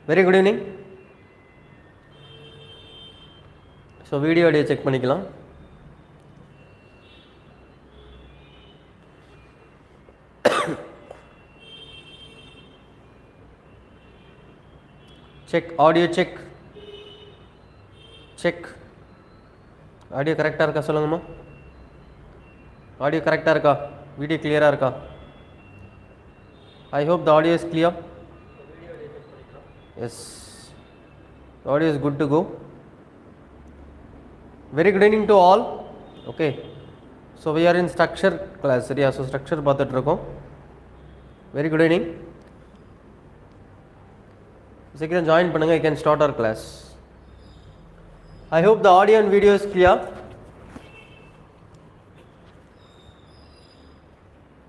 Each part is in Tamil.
Very good evening. So video audio check பண்ணிக்கலாம். Check audio check. Check. Audio கரெக்ட்டா இருக்கா சொல்லுங்கம்மா. Audio கரெக்ட்டா இருக்கா? Video clear-ஆ இருக்கா? I hope the audio is clear. Yes, the audio is good to go. Very good evening to all. Okay, so we are in structure class. Yeah, so structure பார்த்துட்டு இருக்கோம். Very good evening. சீக்கிரம் join பண்ணுங்க. You can start our class. I hope the audio and video is clear.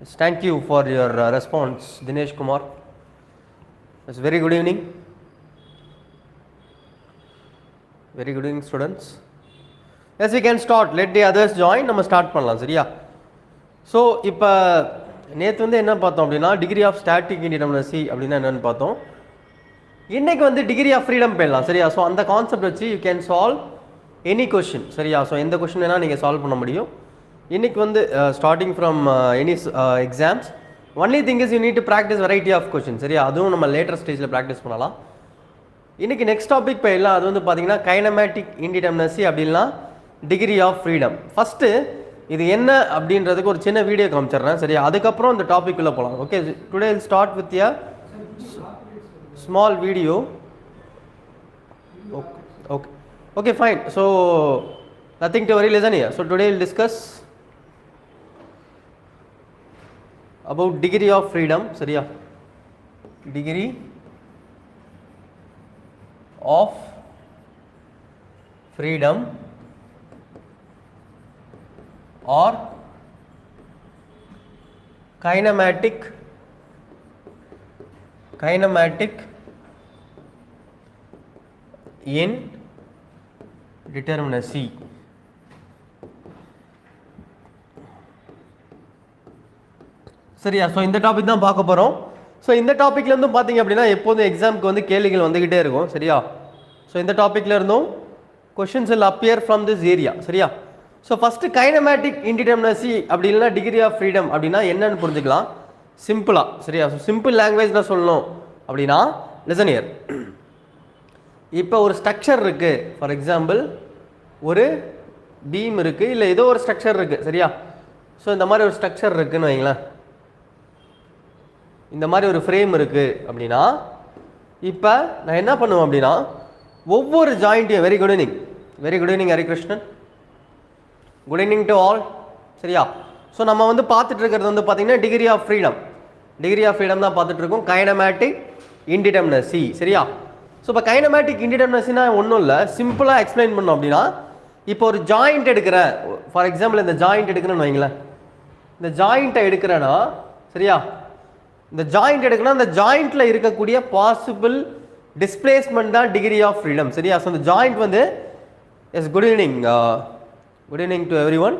Yes, thank you for your response, Dinesh Kumar. Yes, very good evening. Very good evening, students. Yes, we can start. Let the others join. நம்ம ஸ்டார்ட் பண்ணலாம் சரியா? ஸோ இப்போ நேற்று வந்து என்ன பார்த்தோம் அப்படின்னா டிகிரி ஆஃப் ஸ்டாட்டிக் இன்டிடெர்மினசி அப்படின்னா என்னென்னு பார்த்தோம். இன்றைக்கி வந்து டிகிரி ஆஃப் ஃப்ரீடம் போயிடலாம் சரியா? ஸோ அந்த கான்செப்ட் வச்சு you can solve any question சரியா? ஸோ எந்த கொஷின் வேணால் நீங்கள் சால்வ் பண்ண முடியும். இன்றைக்கி வந்து starting from any exams only thing is you need to practice variety of question சரியா? அதுவும் நம்ம லேட்டர் ஸ்டேஜில் ப்ராக்டிஸ் பண்ணலாம். இன்றைக்கி நெக்ஸ்ட் டாபிக் போயிடலாம். அது வந்து பார்த்தீங்கன்னா கைனமேட்டிக் இன்டிடெர்மினசி அப்படின்னா டிகிரி ஆஃப் ஃப்ரீடம். ஃபஸ்ட்டு இது என்ன அப்படின்றதுக்கு ஒரு சின்ன வீடியோ காமிச்சிடுறேன் சரியா? அதுக்கப்புறம் இந்த டாபிக் உள்ள போகலாம். Okay, today will start with a small video. Okay okay fine. So nothing to worry, listen here. So today will discuss about degree of freedom சரியா? Degree of freedom or kinematic indeterminacy. சரியா? ஸோ இந்த டாபிக் தான் பார்க்க போகிறோம். ஸோ இந்த டாப்பிக்லேருந்து பார்த்தீங்க அப்படின்னா எப்போதும் எக்ஸாமுக்கு வந்து கேள்விகள் வந்துக்கிட்டே இருக்கும் சரியா? ஸோ இந்த டாப்பிக்கில் இருந்தும் questions will appear from this area சரியா? ஸோ ஃபஸ்ட்டு கைனமேட்டிக் இன்டிடெர்மினசி அப்படி இல்லைனா டிகிரி ஆஃப் ஃப்ரீடம் அப்படின்னா என்னன்னு புரிஞ்சுக்கலாம் சிம்பிளாக சரியா? ஸோ சிம்பிள் லாங்குவேஜில் சொல்லணும் அப்படின்னா லிசன் ஹியர். இப்போ ஒரு ஸ்ட்ரக்சர் இருக்குது, ஃபார் எக்ஸாம்பிள் ஒரு பீம் இருக்குது, இல்லை ஏதோ ஒரு ஸ்ட்ரக்சர் இருக்குது சரியா? ஸோ இந்த மாதிரி ஒரு ஸ்ட்ரக்சர் இருக்குதுன்னு வைங்களேன், இந்த மாதிரி ஒரு ஃப்ரேம் இருக்குது அப்படின்னா இப்போ நான் என்ன பண்ணுவேன் அப்படின்னா ஒவ்வொரு ஜாயிண்ட்டையும் very good evening Harikrishnan, good evening to all சரியா? ஸோ நம்ம வந்து பார்த்துட்டு இருக்கிறது வந்து பார்த்தீங்கன்னா டிகிரி ஆஃப் ஃப்ரீடம் தான் பார்த்துட்டு இருக்கோம். கைனமேட்டிக் இன்டிடெர்மினசி சரியா? ஸோ இப்போ கைனமேட்டிக் இன்டிடெர்மினசினா ஒன்றும் இல்லை, சிம்பிளாக எக்ஸ்பிளைன் பண்ணோம் அப்படின்னா இப்போ ஒரு ஜாயிண்ட் எடுக்கிறேன், ஃபார் எக்ஸாம்பிள் இந்த ஜாயிண்ட் எடுக்கிறேன்னு வைங்களேன், இந்த ஜாயிண்ட்டை எடுக்கிறேன்னா சரியா? இந்த ஜாயிண்ட் எடுக்கணும்னா இந்த ஜாயிண்ட்டில் இருக்கக்கூடிய பாசிபிள் டிஸ்பிளேஸ்மெண்ட் தான் டிகிரி ஆஃப் ஃப்ரீடம் சரியா? ஸோ இந்த ஜாயிண்ட் வந்து yes good evening to every one.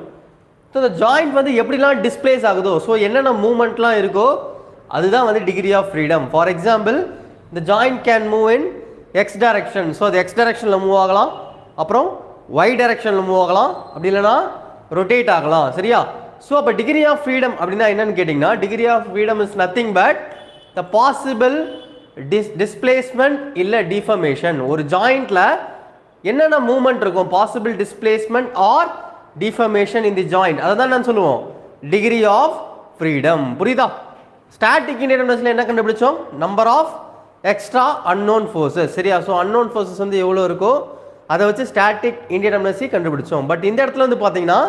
So இந்த ஜாயிண்ட் வந்து எப்படிலாம் டிஸ்பிளேஸ் ஆகுதோ, ஸோ என்னென்ன மூமெண்ட்லாம் இருக்கோ அதுதான் வந்து degree of freedom. For example இந்த joint can move in X direction, so அது எக்ஸ் டைரக்ஷனில் மூவ் ஆகலாம், அப்புறம் ஒய் டைரக்ஷனில் மூவ் ஆகலாம், அப்படி இல்லைனா ரொட்டேட் ஆகலாம் சரியா? ஸோ அப்போ டிகிரி ஆஃப் ஃப்ரீடம் அப்படின்னா என்னன்னு கேட்டிங்கன்னா degree of freedom is nothing but the possible displacement இல்லை டிஃபர்மேஷன். ஒரு ஜாயிண்ட்டில் என்னென்ன மூவ்மெண்ட் இருக்கும், possible displacement or deformation in the joint, அதை தான் நான் சொல்லுவோம் டிகிரி ஆஃப் ஃப்ரீடம். புரியுதா? ஸ்டாட்டிக் இன்டிடெர்மினசியில் என்ன கண்டுபிடிச்சோம்? Number of extra unknown forces சரியா? ஸோ அன்னோன் ஃபோர்ஸஸ் வந்து எவ்வளோ இருக்கோ அதை வச்சு ஸ்டாட்டிக் இன்டிடெர்மினசி கண்டுபிடிச்சோம். பட் இந்த இடத்துல வந்து பார்த்தீங்கன்னா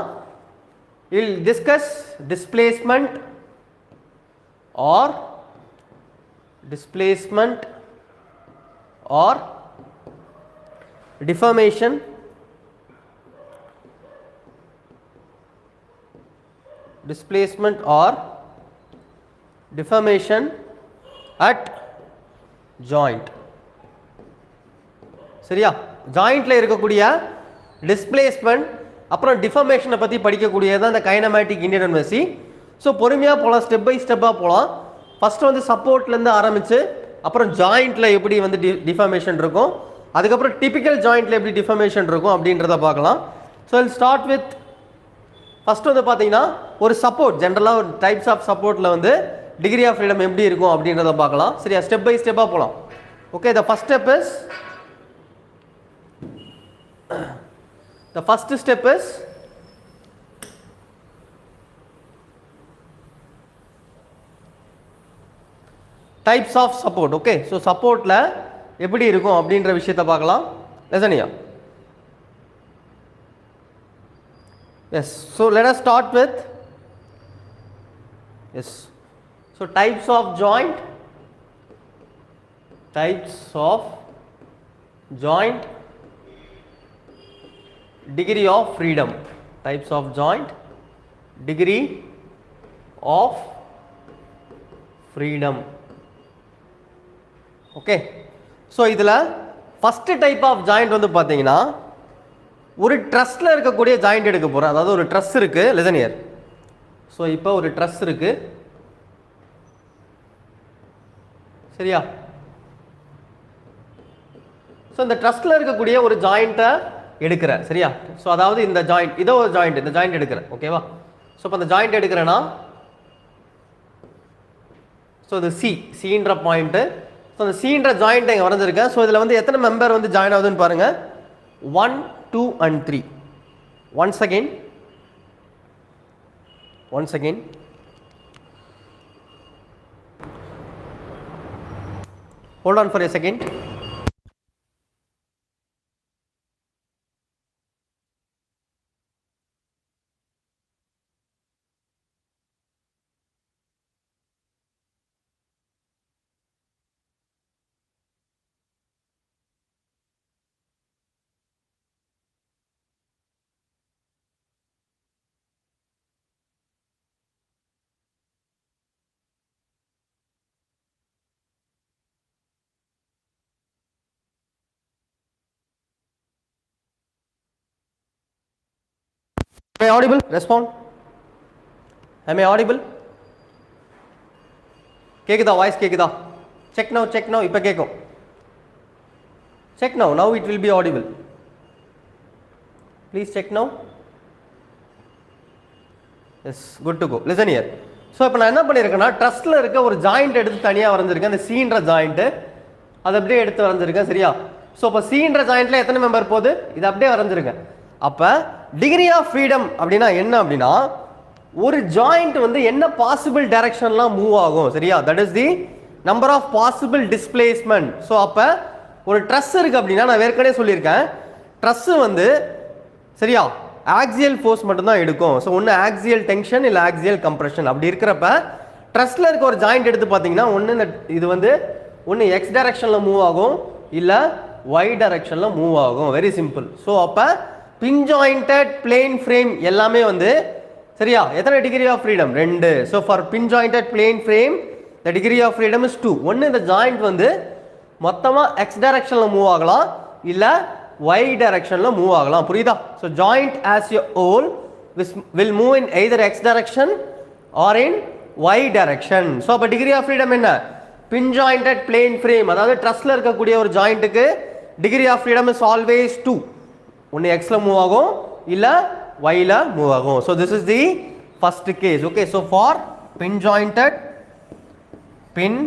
will discuss displacement R deformation displacement or deformation at joint சரியா? ஜாயிண்ட்ல இருக்கக்கூடிய டிஸ்பிளேஸ்மெண்ட் அப்புறம் டிஃபர்மேஷனை பற்றி படிக்கக்கூடியதான் இந்த கைனமேட்டிக் இன்டிடெர்மினசி. ஸோ பொறுமையாக போகலாம், ஸ்டெப் பை ஸ்டெப்பாக போகலாம். ஃபஸ்ட்டு வந்து சப்போர்ட்லேருந்து ஆரம்பித்து அப்புறம் ஜாயிண்ட்ல எப்படி வந்து டிஃபார்மேஷன் இருக்கும், அதுக்கப்புறம் டிபிக்கல் ஜாயிண்ட்ல எப்படி டிஃபார்மேஷன் இருக்கும் அப்படின்றத பார்க்கலாம். So will start with first வந்து பார்த்தீங்கன்னா ஒரு சப்போர்ட், ஜென்ரலாக ஒரு டைப்ஸ் ஆஃப் சப்போர்ட்டில் வந்து டிகிரி ஆஃப் ஃப்ரீடம் எப்படி இருக்கும் அப்படின்றத பார்க்கலாம். சரியா, ஸ்டெப் பை ஸ்டெப்பாக போகலாம். Okay, the first step is types of support. Okay, so சப்போர்ட்ல எப்படி இருக்கும் அப்படின்ற விஷயத்தை பார்க்கலாம். லெசனியா, yes, so let us start with, yes, so types of joint, degree of freedom, types of joint, degree of freedom. Okay, so இதுல first type of joint வந்து பாத்தீங்கன்னா ஒரு ட்ரஸ்ல இருக்கக்கூடிய ஜாயிண்ட் எடுக்க போறோம். அதாவது ஒரு ட்ரஸ் இருக்கு, லிசன் ஹியர். ஸோ இப்போ ஒரு ட்ரஸ் இருக்கு, சரியா? ஸோ இந்த ட்ரஸ்ல இருக்கக்கூடிய ஒரு ஜாயிண்ட்டை எடுக்கிறேன், சரியா? ஸோ அதாவது இந்த ஜாயிண்ட், இதோ ஒரு ஜாயிண்ட், இந்த ஜாயிண்ட் எடுக்கிறேன், ஓகேவா? ஸோ இப்போ இந்த ஜாயிண்ட் எடுக்கிறேன்னா, ஸோ இது சின்ற பாயிண்ட். ஸோ அந்த சின்ற ஜாயிண்ட் இங்கே வரைஞ்சிருக்கேன். ஸோ இதில் வந்து எத்தனை மெம்பர் வந்து ஜாயின் ஆகுதுன்னு பாருங்க. 1, 2 and 3. Once again, hold on for a second. Am I audible? Respond. Am I audible? கேக்குதா? வாய்ஸ் கேக்குதா? Check now. இப்போ கேக்கும். Check now. Now it will be audible. Please check now. Yes, good to go. Listen here. So இப்போ நான் என்ன பண்ணியிருக்கேன்னா, ட்ரஸ்ட்ல இருக்க ஒரு ஜாயிண்ட் எடுத்து தனியாக வரைஞ்சிருக்கேன். அந்த சீன்ற ஜாயிண்ட் அதை அப்படியே எடுத்து வரைஞ்சிருக்கேன், சரியா? ஸோ இப்போ சீன்ற ஜாயிண்ட்ல எத்தனை மெம்பர் போகுது, இது அப்படியே வரைஞ்சிருக்கேன். அப்போ டிகிரி ஆஃப் ஃப்ரீடம் அப்படின்னா என்ன அப்படின்னா, ஒரு ஜாயிண்ட் வந்து என்ன பாசிபிள் டைரக்ஷன்லாம் மூவ் ஆகும், சரியா? That is the number of possible displacement. So அப்போ ஒரு ட்ரஸ் இருக்கு அப்படின்னா, நான் ஏற்கனவே சொல்லியிருக்கேன், ட்ரஸ் வந்து சரியா ஆக்சியல் ஃபோர்ஸ் மட்டும்தான் எடுக்கும். ஸோ ஒன்று ஆக்சியல் டென்ஷன் இல்லை ஆக்சியல் கம்ப்ரெஷன். அப்படி இருக்கிறப்ப ட்ரஸ்ல இருக்க ஒரு ஜாயிண்ட் எடுத்து பார்த்தீங்கன்னா, ஒன்று இது வந்து ஒன்று எக்ஸ் டைரக்ஷனில் மூவ் ஆகும், இல்லை ஒய் டைரக்ஷனில் மூவ் ஆகும். Very simple. ஸோ அப்போ பின் ஜாயிண்டட் பிளேன் ஃப்ரேம் எல்லாமே வந்து சரியா எத்தனை degree of freedom? 2. So for pin jointed plane frame the degree of freedom is 2. ஒன்று இந்த ஜாயிண்ட் வந்து மொத்தமாக எக்ஸ் டைரக்ஷனில் மூவ் ஆகலாம், இல்லை ஒய் டைரக்ஷனில் மூவ் ஆகலாம். புரியுதா? So joint as a whole will move in either X direction or in Y direction. So அப்போ டிகிரி ஆஃப் ஃப்ரீடம் என்ன? பின் ஜாயிண்டட் பிளேன் ஃப்ரேம், அதாவது ட்ரஸ்ல இருக்கக்கூடிய ஒரு ஜாயிண்ட்டுக்கு degree of freedom is always 2. ஒன்று எக்ஸ்ல மூவ் ஆகும், இல்லை ஒய்ல மூவ் ஆகும். So this is the first case. Okay, so for pin jointed plane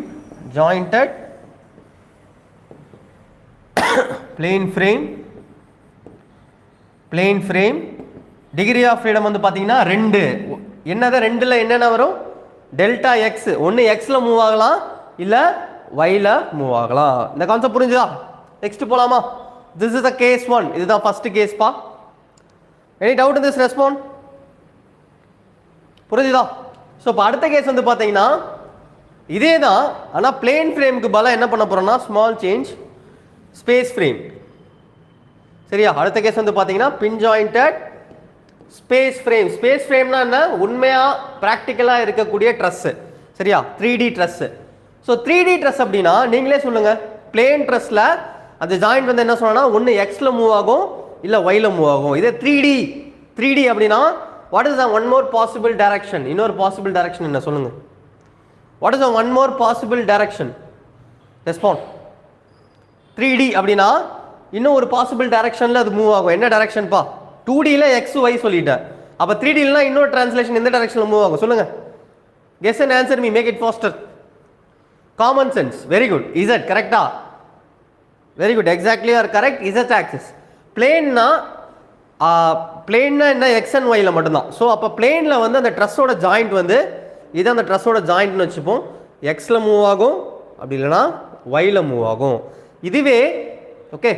frame degree of freedom வந்து பார்த்தீங்கன்னா 2. என்னது 2ல என்னென்ன வரும்? டெல்டா எக்ஸ், ஒன்று எக்ஸ்ல மூவ் ஆகலாம், இல்லை ஒய்ல மூவ் ஆகலாம். இந்த கான்செப்ட் புரிஞ்சுதா? நெக்ஸ்ட் போலாமா? This is the case 1. இதுதான் first case பா. Any doubt in this response? புரியுதா? ஸோ இப்போ அடுத்த கேஸ் வந்து பார்த்தீங்கன்னா இதே தான், ஆனால் பிளேன் ஃப்ரேமுக்கு பதிலாக என்ன பண்ண போறோம்னா ஸ்மால் சேஞ்ச் ஸ்பேஸ் ஃப்ரேம். சரியா? அடுத்த கேஸ் வந்து பார்த்தீங்கன்னா பின் ஜாயிண்டட் ஸ்பேஸ் ஃப்ரேம். ஸ்பேஸ் ஃப்ரேம்னா என்ன? உண்மையாக ப்ராக்டிக்கலாக இருக்கக்கூடிய ட்ரஸ், சரியா? 3D dress. So 3D dress அப்படின்னா நீங்களே சொல்லுங்க. பிளேன் ட்ரஸ்ல அந்த ஜாயிண்ட் வந்து என்ன சொன்னா, ஒன்று எக்ஸ்ல மூவ் ஆகும், இல்லை ஒய்ல மூவ் ஆகும். இதே 3D அப்படின்னா what is the one more possible direction? இன்னொரு பாசிபிள் டைரக்ஷன் என்ன சொல்லுங்க? What is the one more possible direction? Respond. 3D அப்படின்னா இன்னும் ஒரு பாசிபிள் டைரக்ஷனில் அது மூவ் ஆகும். என்ன டைரக்ஷன்ப்பா? 2Dயில் எக்ஸ் ஒய் சொல்லிட்டேன். அப்போ 3Dலாம் இன்னொரு டிரான்ஸ்லேஷன் எந்த டைரக்ஷனில் மூவ் ஆகும் சொல்லுங்கள். Guess and answer me, make it faster. Common sense. Very good. Z கரெக்டா? Very good, exactly are correct. Z axis. பிளேன்னா என்ன, எக்ஸ் அண்ட் ஒய்ல மட்டும்தான். ஸோ அப்போ பிளேனில் வந்து அந்த ட்ரெஸ்ஸோட ஜாயிண்ட் வந்து இது அந்த ட்ரெஸ்ஸோட ஜாயிண்ட்னு வச்சுப்போம். எக்ஸில் மூவ் ஆகும், அப்படி இல்லைனா ஒய்ல மூவ் ஆகும். இதுவே okay,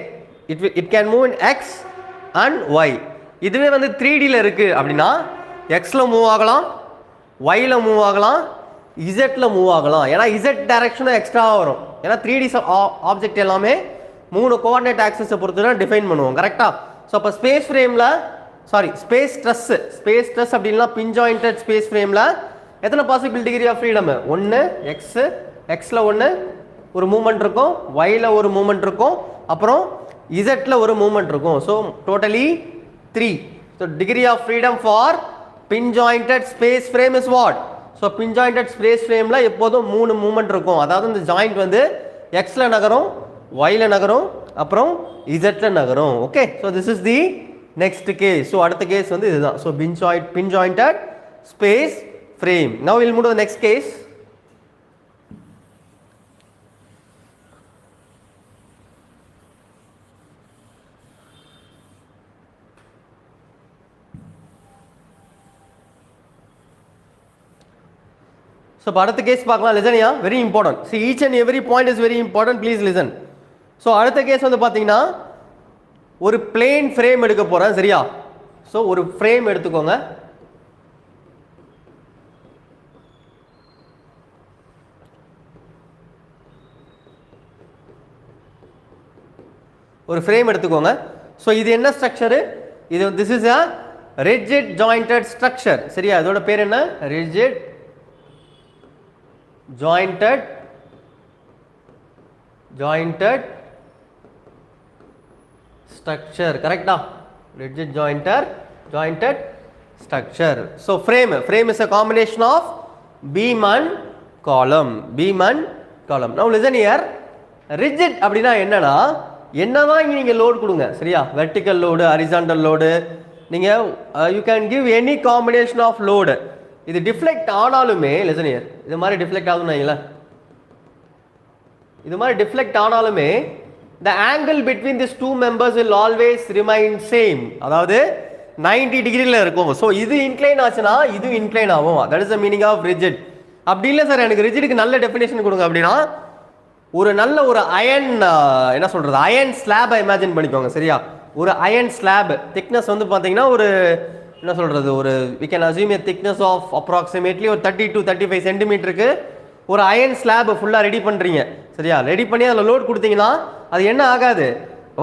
it can move in X and Y. இதுவே வந்து 3Dயில் இருக்குது அப்படின்னா எக்ஸில் மூவ் ஆகலாம், ஒய்ல மூவ் ஆகலாம், இசட்டில் மூவ் ஆகலாம். ஏன்னா இசட் டைரக்ஷனும் எக்ஸ்ட்ராவாக வரும். ஏன்னா 3D ஆப்ஜெக்ட் எல்லாமே 3 கோஆர்டினேட் ஆக்சிஸை பொறுத்து தான் டிஃபைன் பண்ணுவோம். கரெக்டாக? ஸோ அப்போ ஸ்பேஸ் ஃப்ரேமில் ஸ்பேஸ் ஸ்ட்ரெஸ் அப்படின்னா பின் ஜாயிண்டட் ஸ்பேஸ் ஃப்ரேமில் எத்தனை பாசிபிள் டிகிரி ஆஃப் ஃப்ரீடம்? 1 எக்ஸில் 1 ஒரு மூமெண்ட் இருக்கும், ஒய்ல ஒரு மூமெண்ட் இருக்கும், அப்புறம் இசட்டில் ஒரு மூமெண்ட் இருக்கும். So totally 3. So degree of freedom for pin jointed space frame is what? So pin jointed space ஃப்ரேமில் எப்போதும் 3 மூமெண்ட் இருக்கும். அதாவது இந்த ஜாயிண்ட் வந்து எக்ஸில் நகரும், ஒய்ல நகரும், அப்புறம் இசட்டில் நகரும். Okay, so this is the next case. So அடுத்த கேஸ் வந்து இதுதான். So pin jointed space frame. Now will move to the next case. So இப்போ அடுத்த கேஸ் பார்க்கலாம். லிசனியா, very important. See each and every point is very important, please listen. So அடுத்த கேஸ் வந்து பார்த்தீங்கன்னா ஒரு பிளேன் ஃப்ரேம் எடுக்க போகிறேன், சரியா? ஸோ ஒரு ஃப்ரேம் எடுத்துக்கோங்க. ஒரு ஃப்ரேம் எடுத்துக்கோங்க. ஸோ இது என்ன ஸ்ட்ரக்சரு? இது this is a rigid jointed structure, சரியா? இதோட பேர் என்ன? Rigid jointed structure. கரெக்டா? rigid jointed structure. So frame is a combination of beam and column. Now listen here. rigid அப்படினா என்னன்னா, என்னதான் இங்க நீங்க லோட் கொடுங்க, சரியா? vertical load, horizontal load, நீங்க you can give any combination of load. இது டிஃப்ளெக்ட் ஆனாலுமே, listen here, இது மாதிரி டிஃப்ளெக்ட் ஆகுதுன்னு வைங்களேன். இது மாதிரி டிஃப்ளெக்ட் ஆனாலுமே the angle between these two members will always remain same. அதாவது 90 டிகிரியில் இருக்கும். ஸோ இது இன்க்ளைன் ஆச்சுன்னா இது இன்க்ளைன் ஆகும். That is the meaning of rigid. அப்படி இல்லை சார், எனக்கு ரிஜிடுக்கு நல்ல டெஃபினேஷன் கொடுங்க அப்படின்னா, ஒரு நல்ல ஒரு அயன் என்ன சொல்கிறது, அயன் ஸ்லாபை இமேஜின் பண்ணிக்கோங்க, சரியா? ஒரு அயன் ஸ்லாப் திக்னஸ் வந்து பார்த்தீங்கன்னா ஒரு என்ன சொல்கிறது, ஒரு we can assume a thickness of approximately ஒரு 30 to 35 சென்டிமீட்டருக்கு ஒரு அயன் ஸ்லாப் ஃபுல்லாக ரெடி பண்ணுறீங்க, சரியா? ரெடி பண்ணி அதில் லோட் கொடுத்தீங்கன்னா அது என்ன ஆகாது,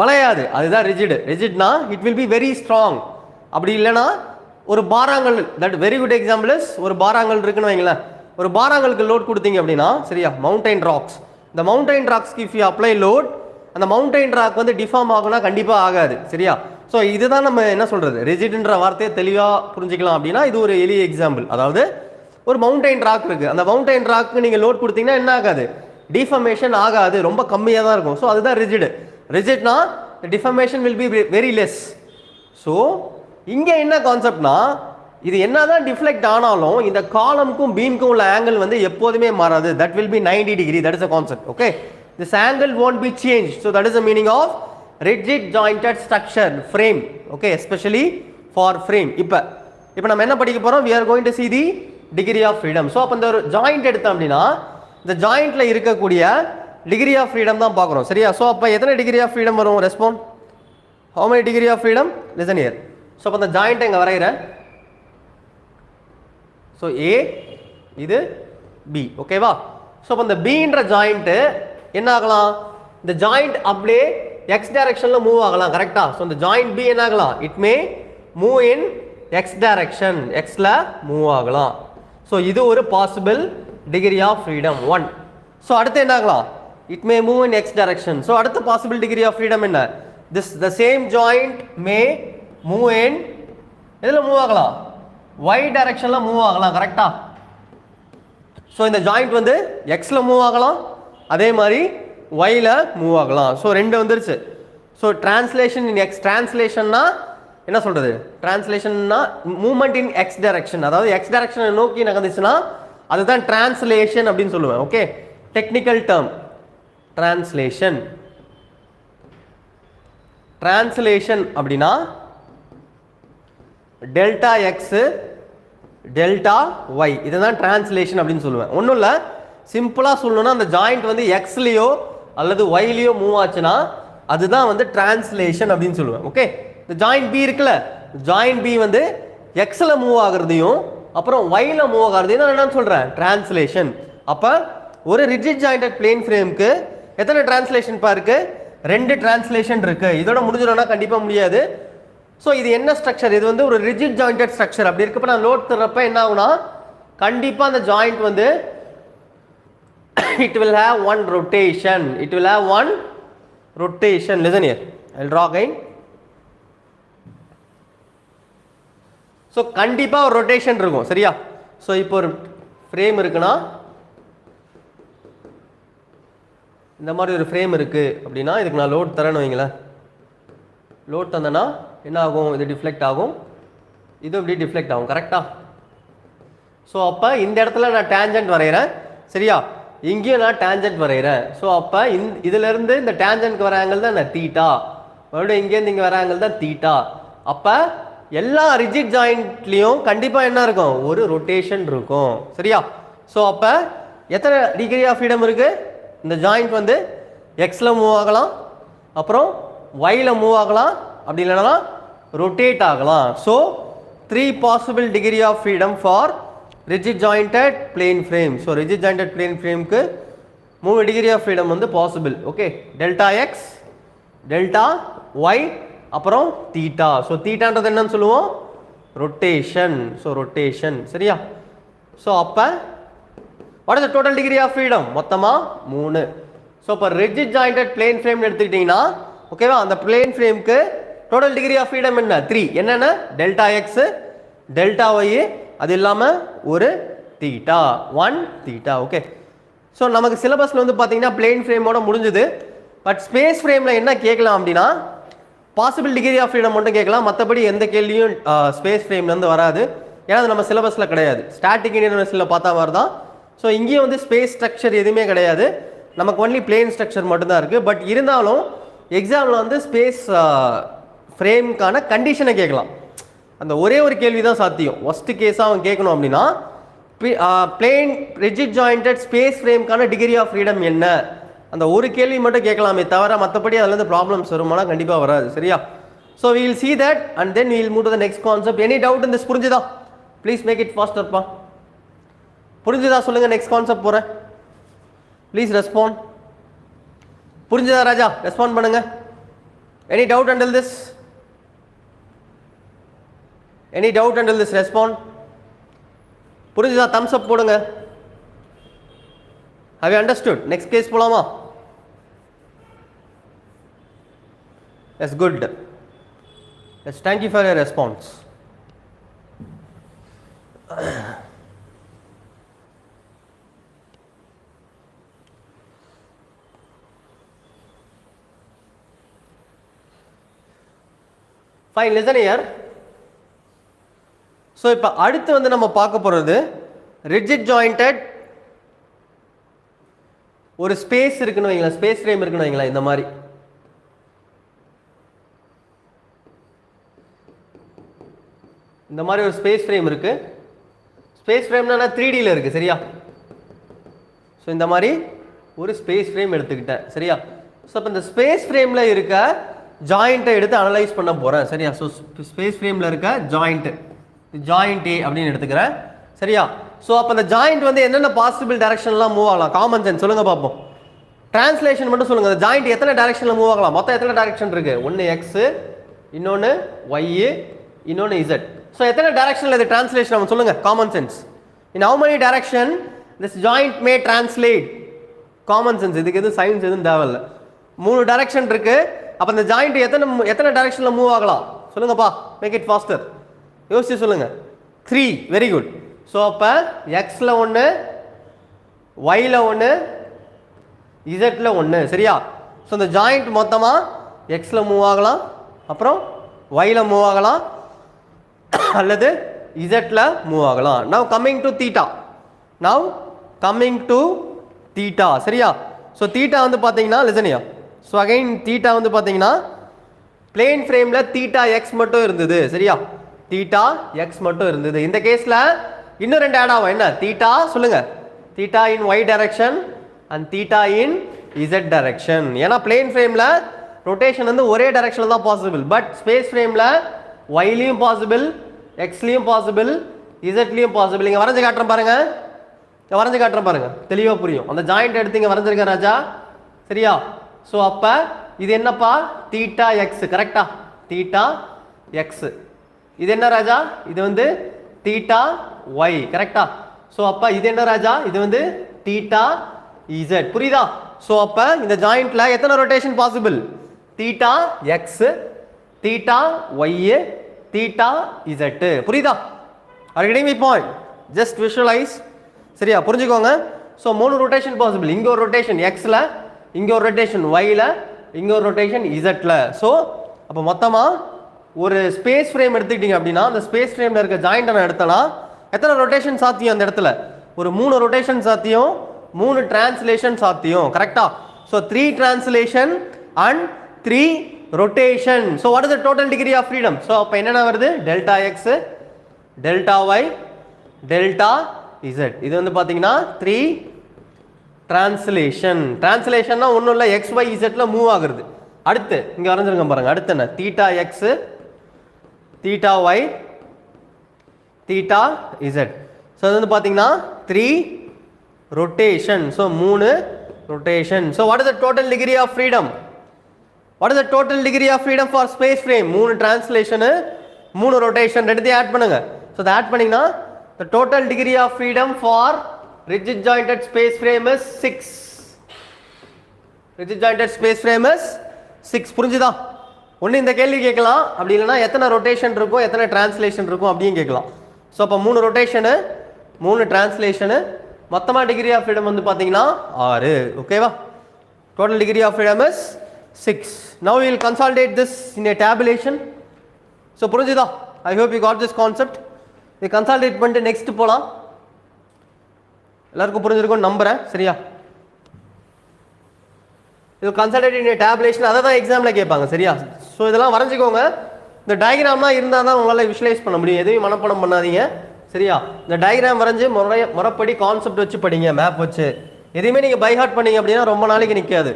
வளையாது. அதுதான் ரிஜிட்னா it will be very strong. அப்படி இல்லைன்னா ஒரு பாறாங்கல், that very good example is, ஒரு பாறாங்கல் இருக்குன்னு வைங்களேன். ஒரு பாறாங்கலுக்கு லோட் கொடுத்தீங்க அப்படின்னா, சரியா, மவுண்டைன் ராக்ஸ், இந்த மவுண்டைன் ராக்ஸ்க்கு இஃப் யூ அப்ளை லோட், அந்த மவுண்டைன் ராக் வந்து டிஃபார்ம் ஆகுனா கண்டிப்பாக ஆகாது, சரியா? ஸோ இதுதான் நம்ம என்ன சொல்கிறது, ரிஜிட்ன்ற வார்த்தையை தெளிவாக புரிஞ்சிக்கலாம். அப்படின்னா இது ஒரு எளிய எக்ஸாம்பிள். அதாவது ஒரு மவுண்டைன் ராக் இருக்குது, அந்த மவுண்டைன் ராக்கு நீங்கள் லோட் கொடுத்தீங்கன்னா என்ன ஆகாது, டிஃபர்மேஷன் ஆகாது, ரொம்ப கம்மியாக தான் இருக்கும். ஸோ அதுதான் ரிஜிட்னா deformation will be very less. So இங்கே என்ன கான்செப்ட்னா, இது என்னதான் டிஃப்ளெக்ட் ஆனாலும் இந்த காலமுக்கும் பீமுக்கும் உள்ள ஆங்கிள் வந்து எப்போதுமே மாறாது. That will be 90 degree. That is a concept. Okay, this angle won't be changed. So that is the meaning of rigid jointed structure frame. Okay, especially for frame. இப்போ நம்ம என்ன படிக்க போறோம், we are going to see the degree of freedom. So அப்போ இந்த ஒரு ஜாயிண்ட் எடுத்தோம் அப்படின்னா இந்த ஜாயிண்ட்ல இருக்கக்கூடிய டிகிரி ஆஃப் ஃப்ரீடம் தான் பார்க்குறோம், சரியா? ஸோ அப்போ எத்தனை டிகிரி ஆஃப் ஃப்ரீடம் வரும்? Respond. how many degree of freedom? listen here. So அப்போ இந்த ஜாயிண்ட்டை இங்கே வரைகிறேன். ஸோ ஏ, இது பி, ஓகேவா? ஸோ அப்போ இந்த பின்ற ஜாயிண்ட்டு என்ன ஆகலாம், இந்த ஜாயிண்ட் அப்படியே எக்ஸ் டைரக்ஷனில் மூவ் ஆகலாம், கரெக்டா? ஸோ இந்த ஜாயிண்ட் பி என்ன ஆகலாம், it may move in X direction, எக்ஸில் மூவ் ஆகலாம். ஸோ இது ஒரு possible degree of freedom 1. So அடுத்து என்ன ஆகலாம், it may move in X direction. So அடுத்த பாசிபிள் டிகிரி ஆஃப் ஃப்ரீடம் என்ன, the same joint may move in எதில் மூவ் ஆகலாம், y டைரக்ஷனில் மூவ் ஆகலாம், கரெக்டா? ஸோ இந்த ஜாயிண்ட் வந்து எக்ஸில் மூவ் ஆகலாம், அதே மாதிரி ஒயில் மூவ் ஆகலாம். ஸோ ரெண்டு வந்துருச்சு. ஸோ டிரான்ஸ்லேஷன் இன் எக்ஸ், டிரான்ஸ்லேஷன்னா என்ன சொல்கிறது, டிரான்ஸ்லேஷன்னா மூவ்மெண்ட் இன் எக்ஸ் டைரக்ஷன், அதாவது எக்ஸ் டைரக்ஷனை நோக்கி நகர்ந்துச்சுன்னா அதுதான் டிரான்ஸ்லேஷன் அப்படின்னு சொல்லுவேன். Okay, technical term translation. Translation அப்படின்னா டெல்டா எக்ஸ் டெல்டா ஒய், இதுதான் டிரான்ஸ்லேஷன் அப்படின்னு சொல்லுவேன். ஒன்றும் இல்லை, சிம்பிளாக சொல்லணும்னா அந்த ஜாயிண்ட் வந்து எக்ஸ்லேயோ அல்லது ஒய்லேயோ மூவ் ஆச்சுன்னா அதுதான் வந்து டிரான்ஸ்லேஷன் அப்படின்னு சொல்லுவேன். ஓகே, இந்த ஜாயிண்ட் பி இருக்குல்ல, ஜாயிண்ட் பி வந்து எக்ஸில் மூவ் ஆகுறதையும் அப்புறம் ஒய்ல மூவ் ஆகுறதையும் நான் என்னன்னு சொல்கிறேன், டிரான்ஸ்லேஷன். அப்போ ஒரு ரிஜிட் ஜாயிண்டட் பிளேன் ஃப்ரேமுக்கு எத்தனை டிரான்ஸ்லேஷன் இருக்கு, ரெண்டு டிரான்ஸ்லேஷன் இருக்கு. இதோட முடிஞ்சிடும்னா கண்டிப்பாக முடியாது. ஸோ இது என்ன ஸ்ட்ரக்சர், இது வந்து ஒரு ரிஜிட் ஜாயிண்டட் ஸ்ட்ரக்சர். அப்படி இருக்கப்ப நான் லோட் தர்றப்ப என்ன ஆகுனா கண்டிப்பாக அந்த ஜாயிண்ட் வந்து it will have one rotation, it will have one rotation. Listen here, I'll draw again. So கண்டிப்பா ஒரு ரொட்டேஷன் இருக்கும், சரியா? ஸோ இப்போ ஒரு ஃப்ரேம் இருக்குன்னா, இந்த மாதிரி ஒரு ஃப்ரேம் இருக்கு அப்படின்னா இதுக்கு நான் லோட் தரேன்னு வைங்களேன். லோட் தந்தேன்னா என்ன ஆகும், இது டிஃப்ளெக்ட் ஆகும், இது இப்படி டிஃப்ளெக்ட் ஆகும், கரெக்டா? ஸோ அப்போ இந்த இடத்துல நான் டேஞ்சன்ட் வரைகிறேன், சரியா? இங்கேயும் நான் டேஞ்சன்ட் வரைகிறேன். ஸோ அப்போ இதிலேருந்து இந்த டேஞ்சன்ட்க்கு வர ஆங்கிள் தான் நான் தீட்டா, மறுபடியும் இங்கேருந்து இங்கே வர ஆங்கிள் தான் தீட்டா. அப்போ எல்லா ரிஜிட் ஜாயிண்ட்லேயும் கண்டிப்பாக என்ன இருக்கும், ஒரு ரொட்டேஷன் இருக்கும், சரியா? ஸோ அப்போ எத்தனை டிகிரி ஆஃப் ஃப்ரீடம் இருக்குது, இந்த ஜாயிண்ட் வந்து எக்ஸில் மூவ் ஆகலாம், அப்புறம் ஒய்ல மூவ் ஆகலாம், அப்படி இல்லைனா ரொட்டேட் ஆகலாம். So 3 possible degree of freedom for rigid jointed plane frame. So rigid jointed plane frame க்கு 3 degree of freedom வந்து possible. Okay, delta x, delta y, அப்புறம் theta. So thetaன்றது என்னன்னு சொல்லுவோம், rotation. So rotation, சரியா? So அப்ப what is the total degree of freedom? மொத்தமா 3. So இப்போ rigid jointed plane frame எடுத்துக்கிட்டீங்கன்னா ஓகேவா, அந்த plane frameக்கு total degree of freedom என்ன, 3. என்னென்ன, delta x, delta y, அது இல்லாமல் ஒரு தீட்டா, 1 தீட்டா. ஓகே, ஸோ நமக்கு சிலபஸில் வந்து பார்த்தீங்கன்னா பிளேன் ஃப்ரேமோட முடிஞ்சுது. பட் ஸ்பேஸ் ஃப்ரேமில் என்ன கேட்கலாம் அப்படின்னா பாசிபிள் டிகிரி ஆஃப் ஃப்ரீடம் மட்டும் கேட்கலாம், மற்றபடி எந்த கேள்வியும் ஸ்பேஸ் ஃப்ரேம்லேருந்து வராது. ஏன்னா அது நம்ம சிலபஸில் கிடையாது, ஸ்டாட்டிக் யூனிவர்சிட்டியில் பார்த்தா மாதிரி தான். ஸோ இங்கேயும் வந்து ஸ்பேஸ் ஸ்ட்ரக்சர் எதுவுமே கிடையாது, நமக்கு ஒன்லி பிளேன் ஸ்ட்ரக்சர் மட்டும்தான் இருக்குது. பட் இருந்தாலும் எக்ஸாமில் வந்து ஸ்பேஸ் ஃப்ரேமுக்கான கண்டிஷனை கேட்கலாம். அந்த ஒரே ஒரு கேள்வி தான் சாத்தியம். ஒஸ்ட் கேஸாக அவன் கேட்கணும் அப்படின்னா பிளேன் ரிஜிட் ஜாயிண்டட் ஸ்பேஸ் ஃப்ரேமுக்கான டிகிரி ஆஃப் ஃப்ரீடம் என்ன, அந்த ஒரு கேள்வி மட்டும் கேட்கலாமே தவிர மற்றபடி அதுலேருந்து ப்ராப்ளம்ஸ் வருமானா கண்டிப்பாக வராது, சரியா? So we will see that and then we will move to the next concept. Any doubt in this? புரிஞ்சுதா? ப்ளீஸ் மேக் இட் ஃபாஸ்டர்ப்பா. புரிஞ்சுதா சொல்லுங்கள், நெக்ஸ்ட் கான்செப்ட் போகிறேன், ப்ளீஸ் ரெஸ்பாண்ட். புரிஞ்சுதா ராஜா? ரெஸ்பாண்ட் பண்ணுங்க. Any doubt until this? Any doubt until this? Respond. புரிஞ்சுதா? thumbs up போடுங்க. Have you understood? Next case போலாமா? That's good. Yes, thank you for your response. Fine, listen here. So இப்போ அடுத்து வந்து நம்ம பார்க்க போகிறது ரிஜிட் ஜாயிண்டட் ஒரு ஸ்பேஸ் இருக்குன்னு வைங்களேன், ஸ்பேஸ் ஃப்ரேம் இருக்குன்னு வைங்களேன். இந்த மாதிரி ஒரு ஸ்பேஸ் ஃப்ரேம் இருக்கு. ஸ்பேஸ் ஃப்ரேம்னா 3Dயில் இருக்கு, சரியா? ஸோ இந்த மாதிரி ஒரு ஸ்பேஸ் ஃப்ரேம் எடுத்துக்கிட்டேன், சரியா? ஸோ இப்போ இந்த ஸ்பேஸ் ஃப்ரேமில் இருக்க ஜாயிண்ட்டை எடுத்து அனலைஸ் பண்ண போகிறேன், சரியா? ஸோ ஸ்பேஸ் ஃப்ரேமில் இருக்க ஜாயிண்ட் ஏ அப்படின்னு எடுத்துக்கிறேன், சரியா? ஸோ அப்போ அந்த ஜாயிண்ட் வந்து என்னென்ன பாசிபிள் டைரக்ஷன்லாம் மூவ் ஆகலாம், காமன் சென்ஸ் சொல்லுங்க பார்ப்போம். டிரான்ஸ்லேஷன் மட்டும் சொல்லுங்க, அந்த ஜாயிண்ட் எத்தனை டைரக்ஷனில் மூவ் ஆகலாம், மொத்தம் எத்தனை டைரக்ஷன் இருக்கு, ஒன்று எக்ஸ், இன்னொன்று ஒய், இன்னொன்று இசட். ஸோ எத்தனை டைரக்ஷனில் இது டிரான்ஸ்லேஷன் அவன் சொல்லுங்க, common sense. In how many direction this joint May translate, common sense, இதுக்கு எதுவும் சயின்ஸ் எதுவும் தேவையில்லை. 3 டைரக்ஷன் இருக்கு. அப்போ அந்த ஜாயிண்ட் எத்தனை டைரக்ஷனில் மூவ் ஆகலாம் சொல்லுங்கப்பா, மேக் இட் ஃபாஸ்டர், யோசிச்சு சொல்லுங்க. 3, வெரி குட். ஸோ அப்போ எக்ஸில் ஒன்று, ஒய்யில் ஒன்று, இசட்டில் ஒன்று. சரியா? ஸோ இந்த ஜாயிண்ட் மொத்தமாக எக்ஸில் மூவ் ஆகலாம், அப்புறம் ஒயில் மூவ் ஆகலாம், அல்லது இசட்டில் மூவ் ஆகலாம். Now coming to theta. Now coming to theta. சரியா? ஸோ தீட்டா வந்து பார்த்தீங்கன்னா லிசனியா. ஸோ அகைன் தீட்டா வந்து பார்த்தீங்கன்னா பிளேன் ஃப்ரேமில் தீட்டா எக்ஸ் மட்டும் இருந்தது. சரியா? தீட்டா எக்ஸ் மட்டும் இருந்தது. இந்த கேஸில் இன்னும் ரெண்டு ஆட் ஆகும். என்ன? தீட்டா சொல்லுங்க. Theta in Y direction and theta in Z direction. ஏன்னா பிளேன் ஃப்ரேமில் ரொட்டேஷன் வந்து ஒரே டைரக்ஷனில் தான் பாசிபிள். பட் ஸ்பேஸ் ஃப்ரேமில் ஒய்லையும் பாசிபிள், எக்ஸ்லையும் பாசிபிள், இசட்லையும் பாசிபிள். இங்கே வரைஞ்சு காட்டுறேன் பாருங்க. வரைஞ்சு காட்டுறேன் பாருங்க, தெளிவாக புரியும். அந்த ஜாயிண்ட் எடுத்து இங்கே வரைஞ்சிருக்கேன் ராஜா. சரியா? ஸோ அப்போ இது என்னப்பா? Theta X. கரெக்டா? Theta X. இது என்ன ராஜா? இது வந்து தீட்டா ஒய். கரெக்டா? ஸோ அப்போ இது என்ன ராஜா? இது வந்து தீட்டா இசட். புரியுதா? ஸோ அப்போ இந்த ஜாயிண்ட்ல எத்தனை rotation possible? Theta X, theta Y, theta z. புரியுதா? Are you getting my point? Just visualise. சரியா? புரிஞ்சுக்கோங்க. So 3 rotation possible. இங்கே ஒரு ரொட்டேஷன் எக்ஸில், இங்கே ஒரு ரொட்டேஷன் ஒயில், இங்கே ஒரு ரொட்டேஷன் இசட்டில். ஸோ அப்போ மொத்தமாக ஒரு ஸ்பேஸ் ஃப்ரேம் எடுத்துக்கிட்டீங்க அப்படின்னா அந்த ஸ்பேஸ் ஃப்ரேமில் இருக்க ஜாயிண்ட்டை நான் எடுத்தனா எத்தனை ரொட்டேஷன் சாத்தியம் அந்த இடத்துல? ஒரு 3 ரொட்டேஷன் சாத்தியம், 3 டிரான்ஸ்லேஷன் சாத்தியம். கரெக்டா? So 3 translation and 3 rotation. So what is the total degree of freedom? So அப்போ என்னென்ன வருது? Delta X, delta Y, delta Z. இது வந்து பார்த்தீங்கன்னா 3 டிரான்ஸ்லேஷன். டிரான்ஸ்லேஷன்னா ஒன்றும் இல்லை, எக்ஸ் ஒய் இசட்ல மூவ் ஆகுறது. அடுத்து இங்கே வரைஞ்சிருங்க பாருங்க. அடுத்து என்ன? Theta X, theta Y, theta Z. So அது வந்து பார்த்தீங்கன்னா 3 rotation. So 3 rotation. So what is the total degree of freedom? What is the total degree of freedom for space frame? 3 translation, 3 rotation, ரெண்டுத்தையும் ஆட் பண்ணுங்க. ஸோ அதை ஆட் பண்ணிங்கன்னா the total degree of freedom for rigid jointed space frame is 6. rigid jointed space frame is 6. புரிஞ்சுதா? ஒன்று இந்த கேள்வி கேட்கலாம், அப்படி இல்லைனா எத்தனை ரொட்டேஷன் இருக்கும், எத்தனை டிரான்ஸ்லேஷன் இருக்கும் அப்படின்னு கேட்கலாம். ஸோ அப்போ 3 ரொட்டேஷனு, 3 டிரான்ஸ்லேஷனு, மொத்தமாக டிகிரி ஆஃப் ஃப்ரீடம் வந்து பார்த்தீங்கன்னா 6. ஓகேவா? Total degree of freedom is 6. Now we will consolidate this in a tabulation. So புரிஞ்சுதா? I hope you got this concept. இதை கன்சால்டேட் பண்ணிட்டு நெக்ஸ்ட் போகலாம். எல்லாருக்கும் புரிஞ்சிருக்கும் நம்புறேன். சரியா? இது கன்சால்டேட் இன் டேபுலேஷன், அதை தான் எக்ஸாமில் கேட்பாங்க. சரியா? ஸோ இதெல்லாம் வரைஞ்சிக்கோங்க. இந்த டயக்ராம்லாம் இருந்தால் தான் உங்களால் விஷுவலைஸ் பண்ண முடியும். எதையும் மனப்பாடம் பண்ணாதீங்க. சரியா? இந்த டயக்ராம் வரைஞ்சி முறைப்படி கான்செப்ட் வச்சு படிங்க, மேப் வச்சு. எதையுமே நீங்கள் பை ஹார்ட் பண்ணீங்க அப்படின்னா ரொம்ப நாளைக்கு நிற்காது.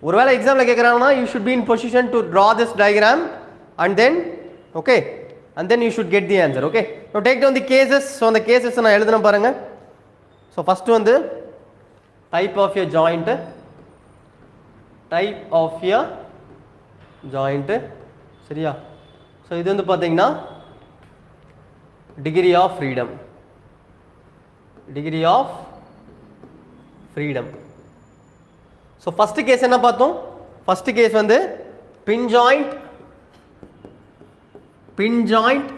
ஒருவேளை எக்ஸாமில் கேட்குறாங்கன்னா you should be in position to draw this diagram and then okay, and then you should get the answer. Okay, now take down the cases. So on the cases நான் எழுதுறேன் பாருங்க. So first வந்து type of your joint, type of your joint. சரியா? so இது வந்து பாத்தீங்கன்னா degree of freedom, degree of freedom. so first case என்ன பார்த்தோம்? first case வந்து pin joint, பின் ஜாயிண்ட்